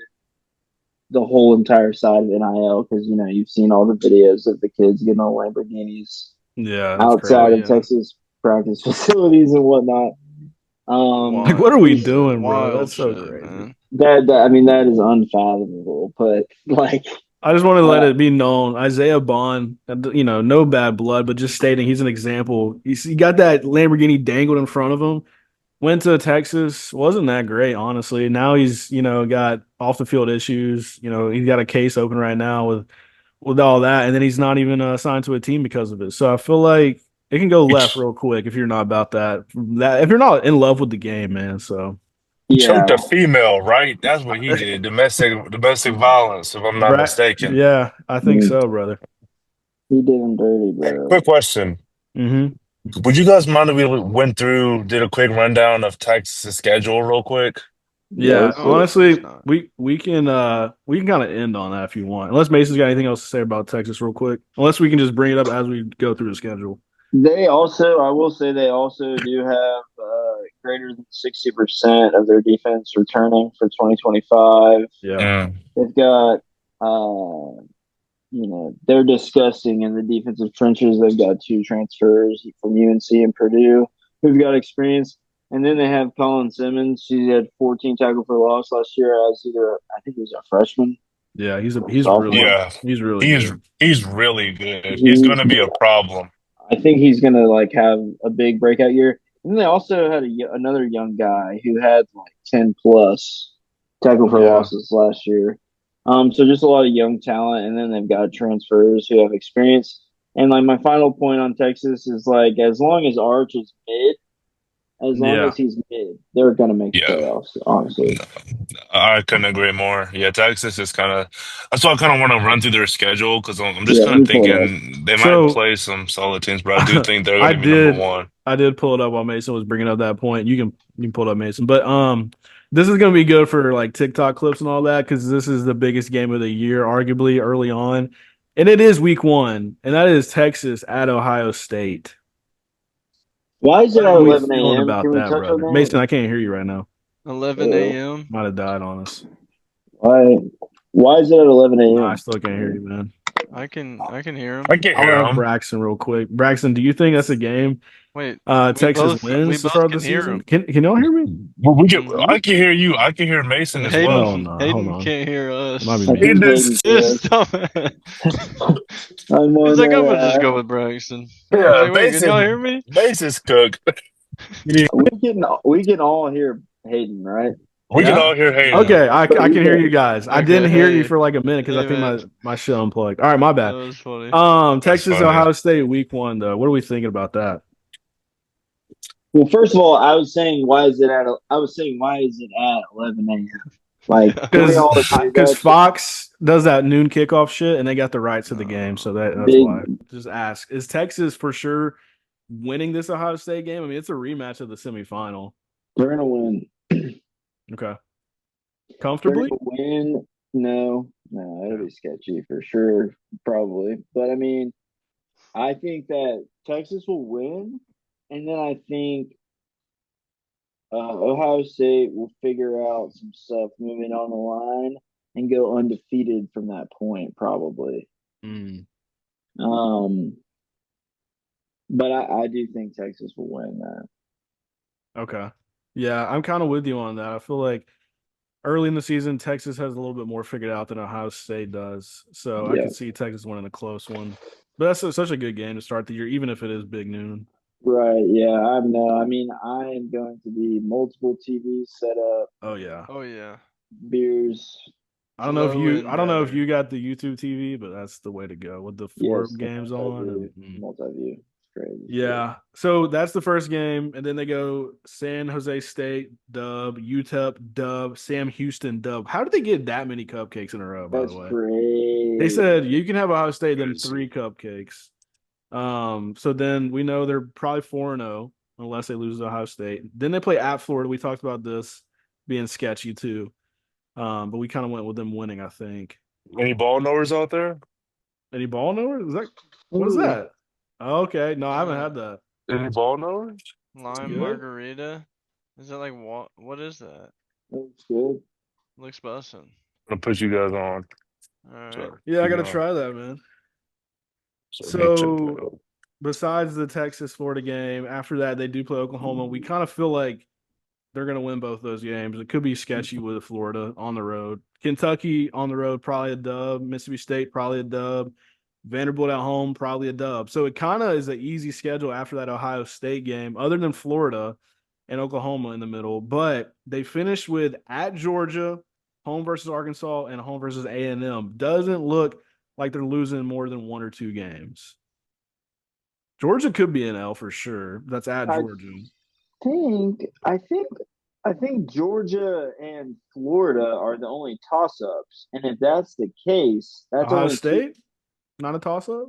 the whole entire side of NIL because you've seen all the videos of the kids getting on Lamborghinis Yeah, that's outside crazy. of Texas practice facilities and whatnot. Like, what are we Wild shit. doing, bro? Wild That's so shit, crazy. man. That is unfathomable. But like, I just want to let it be known, Isaiah Bond, no bad blood, but just stating he's an example. He got that Lamborghini dangled in front of him. Went to Texas, wasn't that great, honestly. Now he's, got off the field issues. He's got a case open right now with all that, and then he's not even signed to a team because of it. So I feel like it can go left real quick if you're not about that. If you're not in love with the game, man. So He yeah, choked a female, right? That's what he did. Domestic violence, if I'm not right, mistaken. yeah, I think he so, brother. did him dirty, bro. Quick question. Mm-hmm. Would you guys mind if we did a quick rundown of Texas' schedule real quick? Yeah, Yeah, let's do it. Of course honestly, not. we can kind of end on that if you want. Unless Mason's got anything else to say about Texas real quick. Unless we can just bring it up as we go through the schedule. I will say, they also do have greater than 60% of their defense returning for 2025. Yeah. Mm. They've got, they're disgusting in the defensive trenches. They've got 2 transfers from UNC and Purdue who've got experience. And then they have Colin Simmons. He had 14 tackle for loss last year as I think he was a freshman, Yeah, sophomore. he's really he is good. he's really good. He's going He's to be a problem. I think he's gonna like have a big breakout year. And then they also had another young guy who had like 10 plus tackle for Yeah. losses last year. So just a lot of young talent, and then they've got transfers who have experience. And like my final point on Texas is like as long as Arch is mid, as long Yeah. as he's mid, they're gonna make the Yeah. playoffs. Honestly, I couldn't agree more. Yeah, Texas is kind of. That's why I kind of want to run through their schedule because I'm just yeah. Let kind of me pull it up. thinking they might So play some solid teams, but I do think they're going I to be number did one. I did pull it up while Mason was bringing up that point. You can pull it up, Mason. But this is gonna be good for like TikTok clips and all that because this is the biggest game of the year, arguably early on. And it is week 1, and that is Texas at Ohio State. Why is it How at are we 11 feeling a.m.? about Can we that, touch on brother? that? Mason, I can't hear you right now. 11 a.m. Might have died on us. Why is it at 11 No, I a.m.? still can't hear you, man. I can hear him. I can I'll hear ask them. Braxton real quick. Braxton, do you think that's a game Wait, Texas we wins to both start the can hear season? him. Can y'all hear me? Well, Mhm. I can hear you. I can hear Mason as Hayden Oh well. no, hold Hayden on. can't hear It might be us. I me. He think just, Hayden's good. Just stop. I'm He's on like, I'm that. gonna just go with Braxton. He's yeah, like, wait, can y'all hear Mason, me? Mason's cooked. We can all hear Hayden, right? We can Yeah. all hear Yeah. Hayden. Okay, I But we can hear you can. guys. I Okay. didn't hear you Hey, for like a minute because I hey, think man, my show unplugged. All right, my that bad. was funny. That's Texas funny. Ohio State week 1 though. What are we thinking about that? Well, first of all, I was saying why is it at 11 a.m. Like, Yeah. can we Because all agree because that's Fox does that noon kickoff shit and they got the rights to the game, so that's big? why. Just ask: is Texas for sure winning this Ohio State game? I mean, it's a rematch of the semifinal. They're gonna win. Okay, They're comfortably. gonna win. No, it'll Yeah. be sketchy for sure, probably. But I mean, I think that Texas will win, and then I think Ohio State will figure out some stuff moving on the line and go undefeated from that point, probably. Mm, Um, but I do think Texas will win that. okay. Yeah, I'm kind of with you on that. I feel like early in the season, Texas has a little bit more figured out than Ohio State does. So I Yeah, could see Texas winning a close one. But such a good game to start the year, even if it is big noon. right. Yeah, I know. I mean, I am going to be multiple TVs set up, Oh yeah. Oh yeah. beers. Glow and I don't know if better. you got the YouTube TV, but that's the way to go with the 4 Yes, the games on. multi-view. And Multi-view. It's great. It's great. yeah, so that's the first game, and then they go San Jose State dub, UTEP dub, Sam Houston dub. How did they get that many cupcakes in a row? By the That's way, they crazy. said you can have Ohio State then Crazy. 3 cupcakes. So then we know they're probably 4-0 unless they lose to Ohio State. Then they play at Florida. We talked about this being sketchy too. But we kind of went with them winning, I think. Any ball knowers out there? Any ball knowers? Is that what is Ooh, that? Okay, no, I haven't Uh, had that. Any ball knowers? Is it lime good? margarita. Is that like what is that? that's good. Looks bussin'. I'm gonna put you guys on. All right. Sorry, Yeah, I keep gotta going. try that, man. So let me check that So out. besides the Texas Florida game, after that they do play Oklahoma. We kind of feel like they're gonna win both those games. It could be sketchy with Florida on the road. Kentucky on the road, probably a dub. Mississippi State, probably a dub. Vanderbilt at home, probably a dub. So it kind of is an easy schedule after that Ohio State game, other than Florida and Oklahoma in the middle. But they finished with at Georgia, home versus Arkansas, and home versus A&M. Doesn't look like they're losing more than 1 or 2 games. Georgia could be an L for sure. That's at I Georgia. think I think I think Georgia and Florida are the only toss-ups, and if that's the case, that's Ohio only two. State, not a toss up.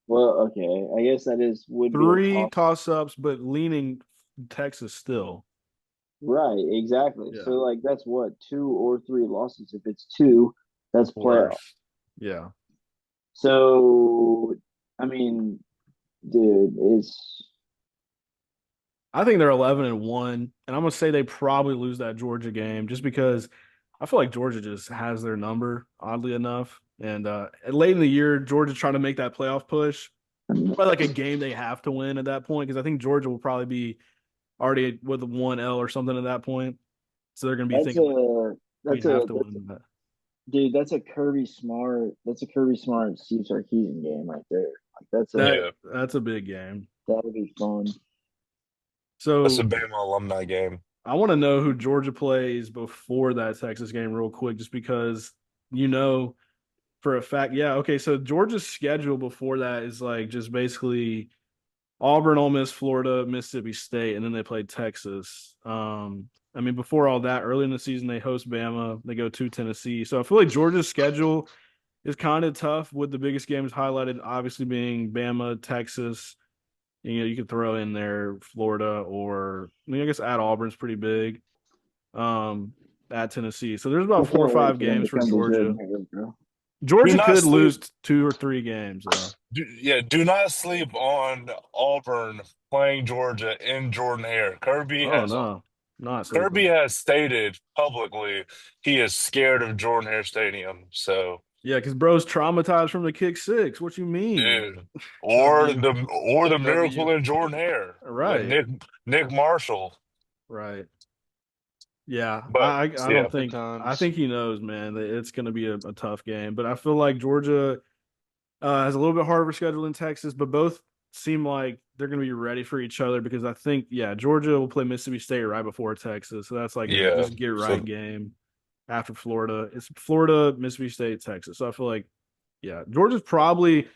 Well, okay, I guess that is would be a 3 toss. toss ups, but leaning Texas still. Right, exactly. So Yeah. like that's what 2 or 3 losses. If it's two, that's playoff. Worse. Yeah. So I mean, dude, it's I think they're 11-1, and I'm gonna say they probably lose that Georgia game just because I feel like Georgia just has their number, oddly enough. And late in the year, Georgia's trying to make that playoff push. Probably like a game they have to win at that point because I think Georgia will probably be already with 1L or something at that point. So they're going to be That's thinking like, a we that's have a to that's win that. dude. That's a Kirby Smart Steve Sarkisian game right there. Like Yeah, That's a big game. that'll be fun. that's a So Bama alumni game. I want to know who Georgia plays before that Texas game real quick, just because you know for a fact. Yeah, okay. So Georgia's schedule before that is like just basically Auburn, Ole Miss, Florida, Mississippi State, and then they play Texas. I mean, before all that, early in the season they host Bama, they go to Tennessee. So I feel like Georgia's schedule is kind of tough, with the biggest games highlighted obviously being Bama, Texas. You know, you could throw in there Florida, or I mean, I guess at Auburn's pretty big. Um, at Tennessee. So there's I about four or can't wait five for them games to for come to Georgia. Jordan Hare, bro. Do Georgia not could sleep. lose 2 or 3 games though. Do not sleep on Auburn playing Georgia in Jordan Hare. Oh no, not Kirby sleeping. has stated publicly he is scared of Jordan Hare Stadium. So, Yeah, because bro's traumatized from the kick six. What you mean? dude, W. or the W. miracle in Jordan Hare with Right, Nick Marshall. right. Yeah, But I yeah, don't Good think I times. think he knows, man, that it's going to be a tough game. But I feel like Georgia has a little bit harder schedule in Texas, but both seem like they're going to be ready for each other, because I think Georgia will play Mississippi State right before Texas, so that's like a yeah. just get right So game after Florida. It's Florida, Mississippi State, Texas. So I feel like Georgia's probably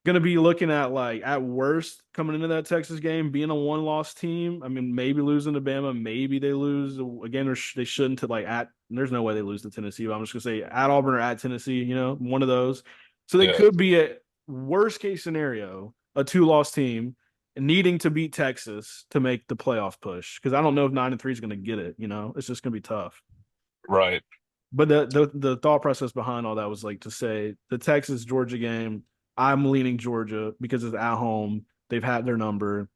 going to be looking at, like, at worst coming into that Texas game being a one-loss team. I mean, maybe losing to Bama, maybe they lose again, or they shouldn't. To like at There's no way they lose to Tennessee, but I'm just gonna say at Auburn or at Tennessee, one of those. So they yeah, could be a worst case scenario a 2-loss team needing to beat Texas to make the playoff push, because I don't know if 9-3 is going to get it. It's just going to be tough. right. But the thought process behind all that was like to say the Texas Georgia game, I'm leaning Georgia because it's at home. They've had their number.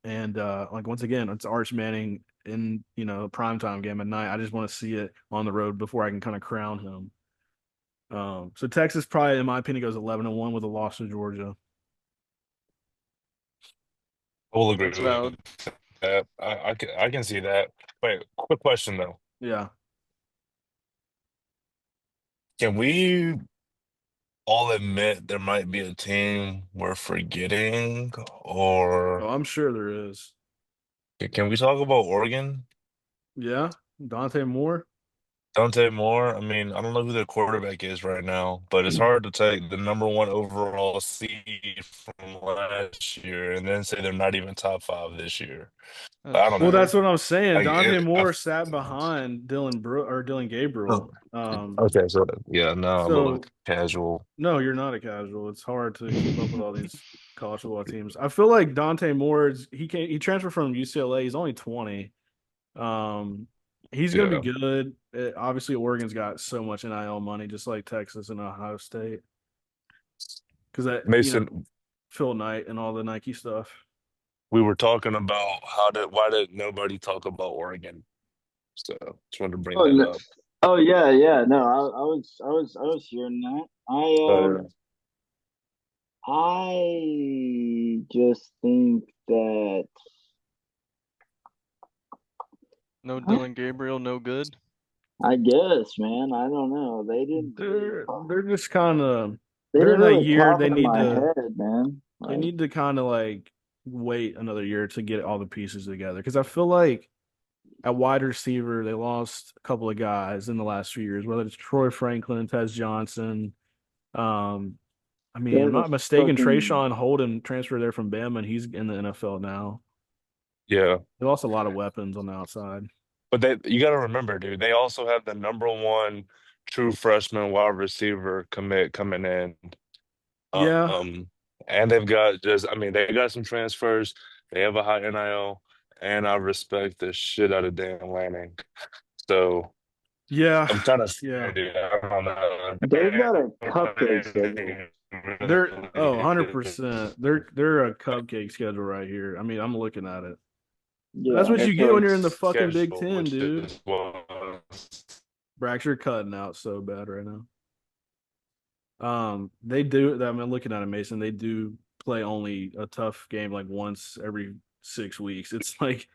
And like, once again, it's Arch Manning in, primetime game at night. I just want to see it on the road before I can kind of crown him. So Texas probably, in my opinion, goes 11-1 with a loss to Georgia. I will agree That's with valid. that. I can see that. Wait, quick question though. Yeah. Can we all admit there might be a team we're forgetting, Oh, or I'm sure there is. can we talk about Oregon? Yeah. Dante Moore. Dante Moore. I mean, I don't know who their quarterback is right now, but it's hard to take the number one overall seed from last year and then say they're not even top five this year. I That's don't Well, know. that's fair. what I'm saying. Like Dante it, I, Moore sat behind Dylan oh, Gabriel. okay, so yeah, no, I'm a little So casual. no, you're not a casual. It's hard to keep up with all these college football teams. I feel like Dante Moore he transferred from UCLA. He's only 20. Um, he's gonna be Yeah, good. Obviously, Oregon's got so much NIL money, just like Texas and Ohio State, because Mason. Phil Knight and all the Nike stuff. We were talking about why did nobody talk about Oregon? So just wanted to bring Oh, that no, up. oh yeah, yeah. No, I was hearing that. I just think that No Dylan Gabriel, no good. I guess, man. I don't know. They're just kind of They they're didn't in that really year. pop into my head, man. They Like, need to kind of like wait another year to get all the pieces together, because I feel like at wide receiver they lost a couple of guys in the last few years, whether it's Troy Franklin, Tez Johnson. Um, I they mean, I'm have a not mistaken, fucking Trayshawn Holden transferred there from Bama, and he's in the NFL now. Yeah, They lost a lot of weapons on the outside. but you got to remember, dude. They also have the number one true freshman wide receiver commit coming in. Yeah, Um, and they've got just, I mean, they got some transfers. They have a high NIL, and I respect the shit out of Dan Lanning. So yeah, I'm kind of yeah. scared, dude. I don't know. they've got a cupcake schedule. They're Really 100%. They're a cupcake schedule right here. I mean, I'm looking at it. That's Yeah. what you get when cupcake you're in the fucking Big schedule, Ten, which dude. is what. Brax, you're cutting out so bad right now. They do. I mean, looking at it, Mason, they do play only a tough game like once every 6 weeks. It's like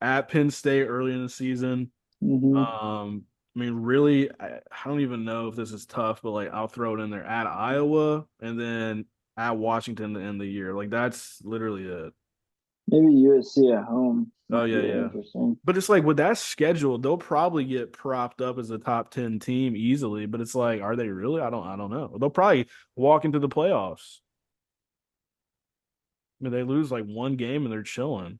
at Penn State early in the season. Hmm. I mean, really, I don't even know if this is tough, but like I'll throw it in there at Iowa and then at Washington to end the year. Like that's literally it. Maybe USC at home Oh might yeah, be yeah. interesting. But it's like with that schedule, they'll probably get propped up as a top 10 team easily. But it's like, are they really? I don't know. They'll probably walk into the playoffs. I mean, they lose like one game and they're chilling.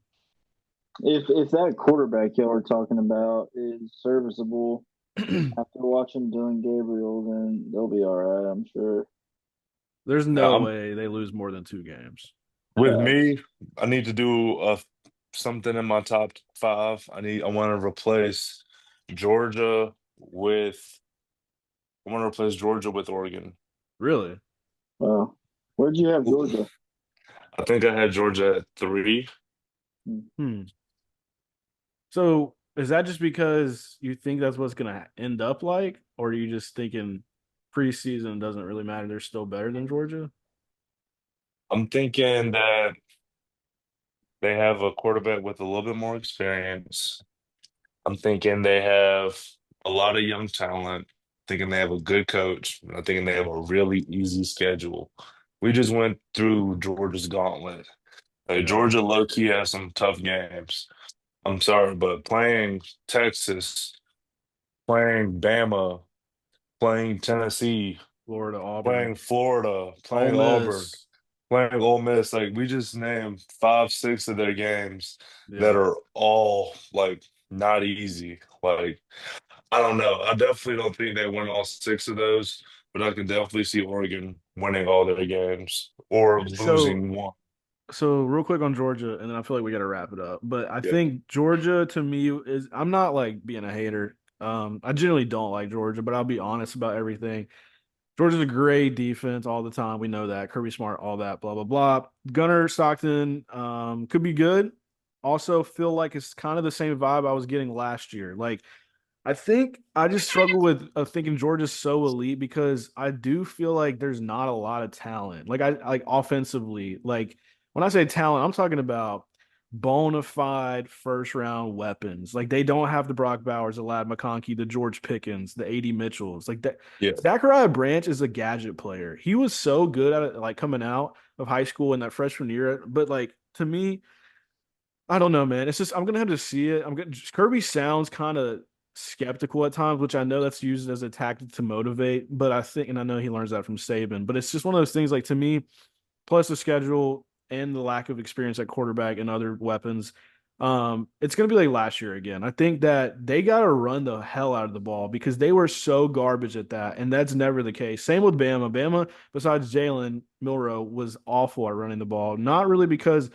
If that quarterback y'all are talking about is serviceable after watching Dylan Gabriel, then they'll be all right, I'm sure. There's no I'm way they lose more than 2 games. with Facts. me. I need to do something in my top five. I want to replace Georgia with. I want to replace Georgia with Oregon. Really? Where'd you have Georgia? I think I had Georgia at three. Hmm. So is that just because you think that's what's going to end up like, or are you just thinking preseason doesn't really matter? They're still better than Georgia? I'm thinking that they have a quarterback with a little bit more experience. I'm thinking they have a lot of young talent. Thinking they have a good coach. I'm thinking they have a really easy schedule. We just went through Georgia's gauntlet. Yeah. Georgia low key has some tough games. I'm sorry, but playing Texas, playing Bama, playing Tennessee, Florida, Auburn, playing Florida, Ole playing Auburn, Miss. playing Ole Miss, like we just named five, six of their games that Yeah. are all like not easy. Like I don't know. I definitely don't think they win all six of those, but I can definitely see Oregon winning all their games or So losing one. So real quick on Georgia, and then I feel like we got to wrap it up. But I Yeah. think Georgia to me is I'm not like being a hater. I generally don't like Georgia, but I'll be honest about everything. Georgia's a great defense all the time. We know that. Kirby Smart, all that, blah, blah, blah. Gunner Stockton could be good. Also feel like it's kind of the same vibe I was getting last year. Like I think I just struggle with thinking Georgia's so elite because I do feel like there's not a lot of talent. Like I like offensively, like when I say talent, I'm talking about bona fide first round weapons. Like they don't have the Brock Bowers, the Lad McConkey, the George Pickens, the AD Mitchells. Like that Yeah. Zachariah Branch is a gadget player. He was so good at it, like coming out of high school in that freshman year. But like to me, I don't know, man. It's just I'm gonna have to see it. I'm gonna Kirby sounds kind of skeptical at times, which I know that's used as a tactic to motivate. But I think, and I know he learns that from Saban. But it's just one of those things. Like to me, plus the schedule and the lack of experience at quarterback and other weapons, it's gonna be like last year again. I think that they got to run the hell out of the ball because they were so garbage at that, and that's never the case. Same with Bama. Bama, besides Jalen Milrow, was awful at running the ball. Not really because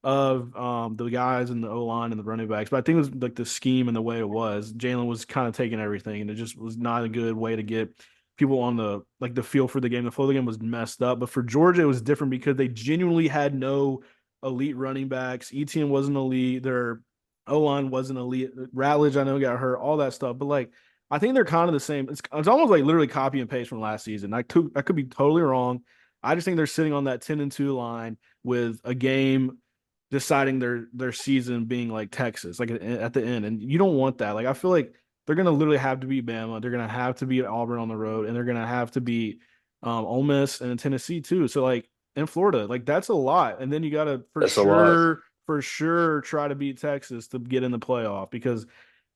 of the guys in the O line and the running backs, but I think it was like the scheme and the way it was. Jalen was kind of taking everything, and it just was not a good way to get people on the like the feel for the game. The flow of the game was messed up. But for Georgia, it was different because they genuinely had no elite running backs. ETN wasn't elite. Their O line wasn't elite. Ratledge, I know, got hurt. All that stuff, but like. I think they're kind of the same. It's almost like literally copy and paste from last season. I could be totally wrong. I just think they're sitting on that 10-2 line with a game deciding their season being like Texas, like at the end. And you don't want that. Like I feel like they're gonna literally have to beat Bama. They're gonna have to beat Auburn on the road, and they're gonna have to beat Ole Miss and Tennessee too. So like in Florida, like that's a lot. And then you gotta That's a lot. for sure try to beat Texas to get in the playoff because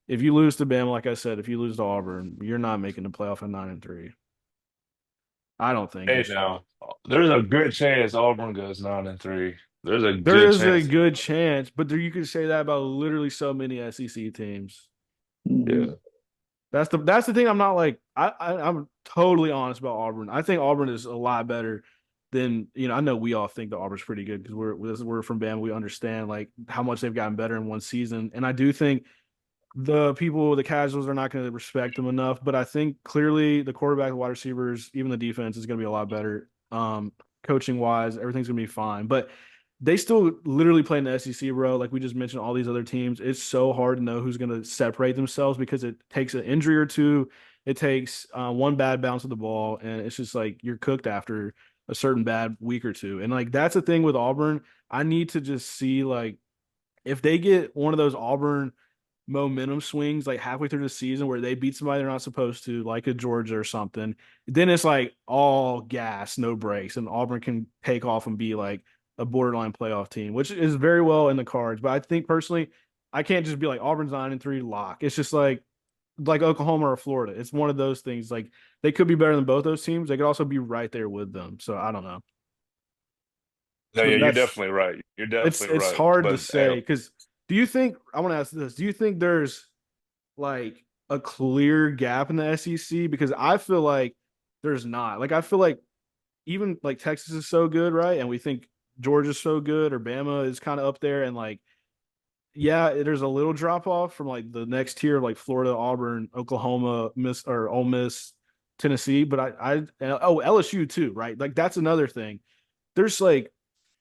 if you lose to Bama, like I said, if you lose to Auburn, you're not making the playoff at 9-3. I don't think Hey it's now, there's a good chance Auburn goes 9-3. There's a there good is a chance. good chance, but there, you could say that about literally so many SEC teams. Hmm. Yeah. That's the thing. I'm not like I'm totally honest about Auburn. I think Auburn is a lot better than I know we all think that Auburn's pretty good because we're from Bama. We understand like how much they've gotten better in one season, and I do think the casuals are not going to respect them enough. But I think clearly the quarterback, the wide receivers, even the defense is going to be a lot better. Coaching wise, everything's going to be fine. But they still literally play in the SEC, bro. Like we just mentioned, all these other teams. It's so hard to know who's going to separate themselves because it takes an injury or two. It takes one bad bounce of the ball, and it's just like you're cooked after a certain bad week or two. And like that's the thing with Auburn. I need to just see like if they get one of those Auburn momentum swings like halfway through the season where they beat somebody they're not supposed to, like a Georgia or something, then it's like all gas, no brakes, and Auburn can take off and be like a borderline playoff team, which is very well in the cards. But I think personally, I can't just be like Auburn's 9-3 lock. It's just like Oklahoma or Florida. It's one of those things. Like they could be better than both those teams. They could also be right there with them. So I don't know. No, yeah, But you're that's definitely right. You're it's definitely it's right. hard to But say because do you think I want to ask this? Do you think there's like a clear gap in the SEC? Because I feel like there's not. Like I feel like even like Texas is so good, right? And we think Georgia's so good, or Bama is kind of up there, and like yeah, there's a little drop off from like the next tier, like Florida, Auburn, Oklahoma, Miss or Ole Miss, Tennessee. But oh LSU too, right? Like that's another thing. There's like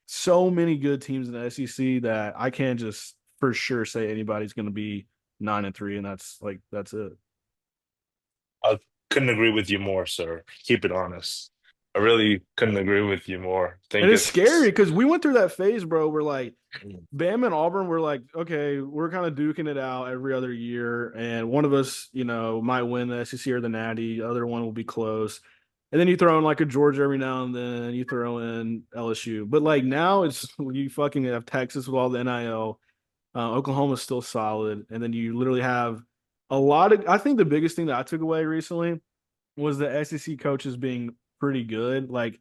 so many good teams in the SEC that I can't just for sure say anybody's going to be 9-3, and that's it. I couldn't agree with you more, sir. Keep it honest. I really couldn't agree with you more. I And think it's scary it's because we went through that phase, bro. Where like Bama and Auburn were like, okay, we're kind of duking it out every other year, and one of us, might win the SEC or the Natty. The other one will be close. And then you throw in like a Georgia every now and then. You throw in LSU, but like now it's you fucking have Texas with all the NIL. Oklahoma's still solid, and then you literally have a lot of. I think the biggest thing that I took away recently was the SEC coaches being pretty good. Like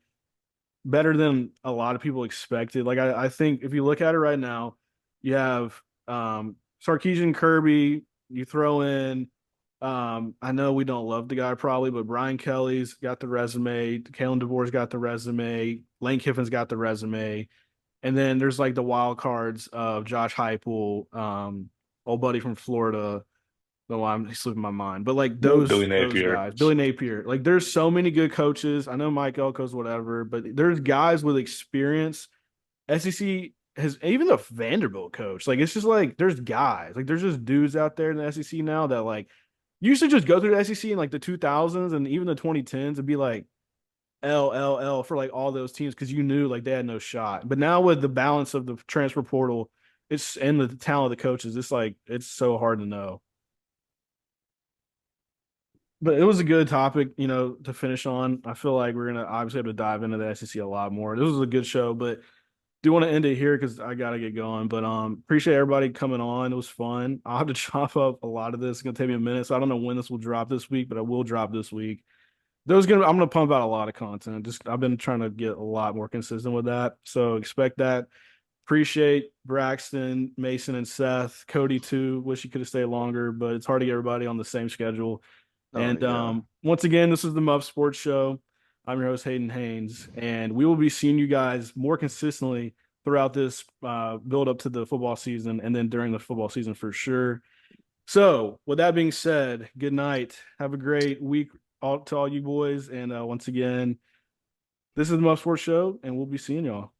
better than a lot of people expected. Like I think if you look at it right now, you have Sarkisian, Kirby. You throw in, I know we don't love the guy probably, but Brian Kelly's got the resume. Kalen DeVore's got the resume. Lane Kiffin's got the resume. And then there's like the wild cards of Josh Heupel, old buddy from Florida. No, I'm slipping my mind, but like Billy those Napier. guys, Billy Napier, like there's so many good coaches. I know Mike Elko's whatever, but there's guys with experience. SEC has even the Vanderbilt coach. Like it's just like there's guys, like there's just dudes out there in the SEC now that like used to just go through the SEC in like the 2000s and even the 2010s and be like LLL for like all those teams because you knew like they had no shot. But now with the balance of the transfer portal, it's and the talent of the coaches, it's like it's so hard to know. But it was a good topic, to finish on. I feel like we're gonna obviously have to dive into the SEC a lot more. This was a good show, but do want to end it here because I gotta get going. But appreciate everybody coming on. It was fun. I'll have to chop up a lot of this. It's gonna take me a minute, so I don't know when this will drop this week, but I will drop this week. I'm gonna pump out a lot of content. Just I've been trying to get a lot more consistent with that. So expect that. Appreciate Braxton, Mason, and Seth. Cody too. Wish he could have stayed longer, but it's hard to get everybody on the same schedule. Oh And yeah. once again, this is the Muff Sports Show. I'm your host, Hayden Haynes, and we will be seeing you guys more consistently throughout this build up to the football season and then during the football season for sure. So, with that being said, good night. Have a great week to all you boys. And once again, this is the Muff Sports Show, and we'll be seeing y'all.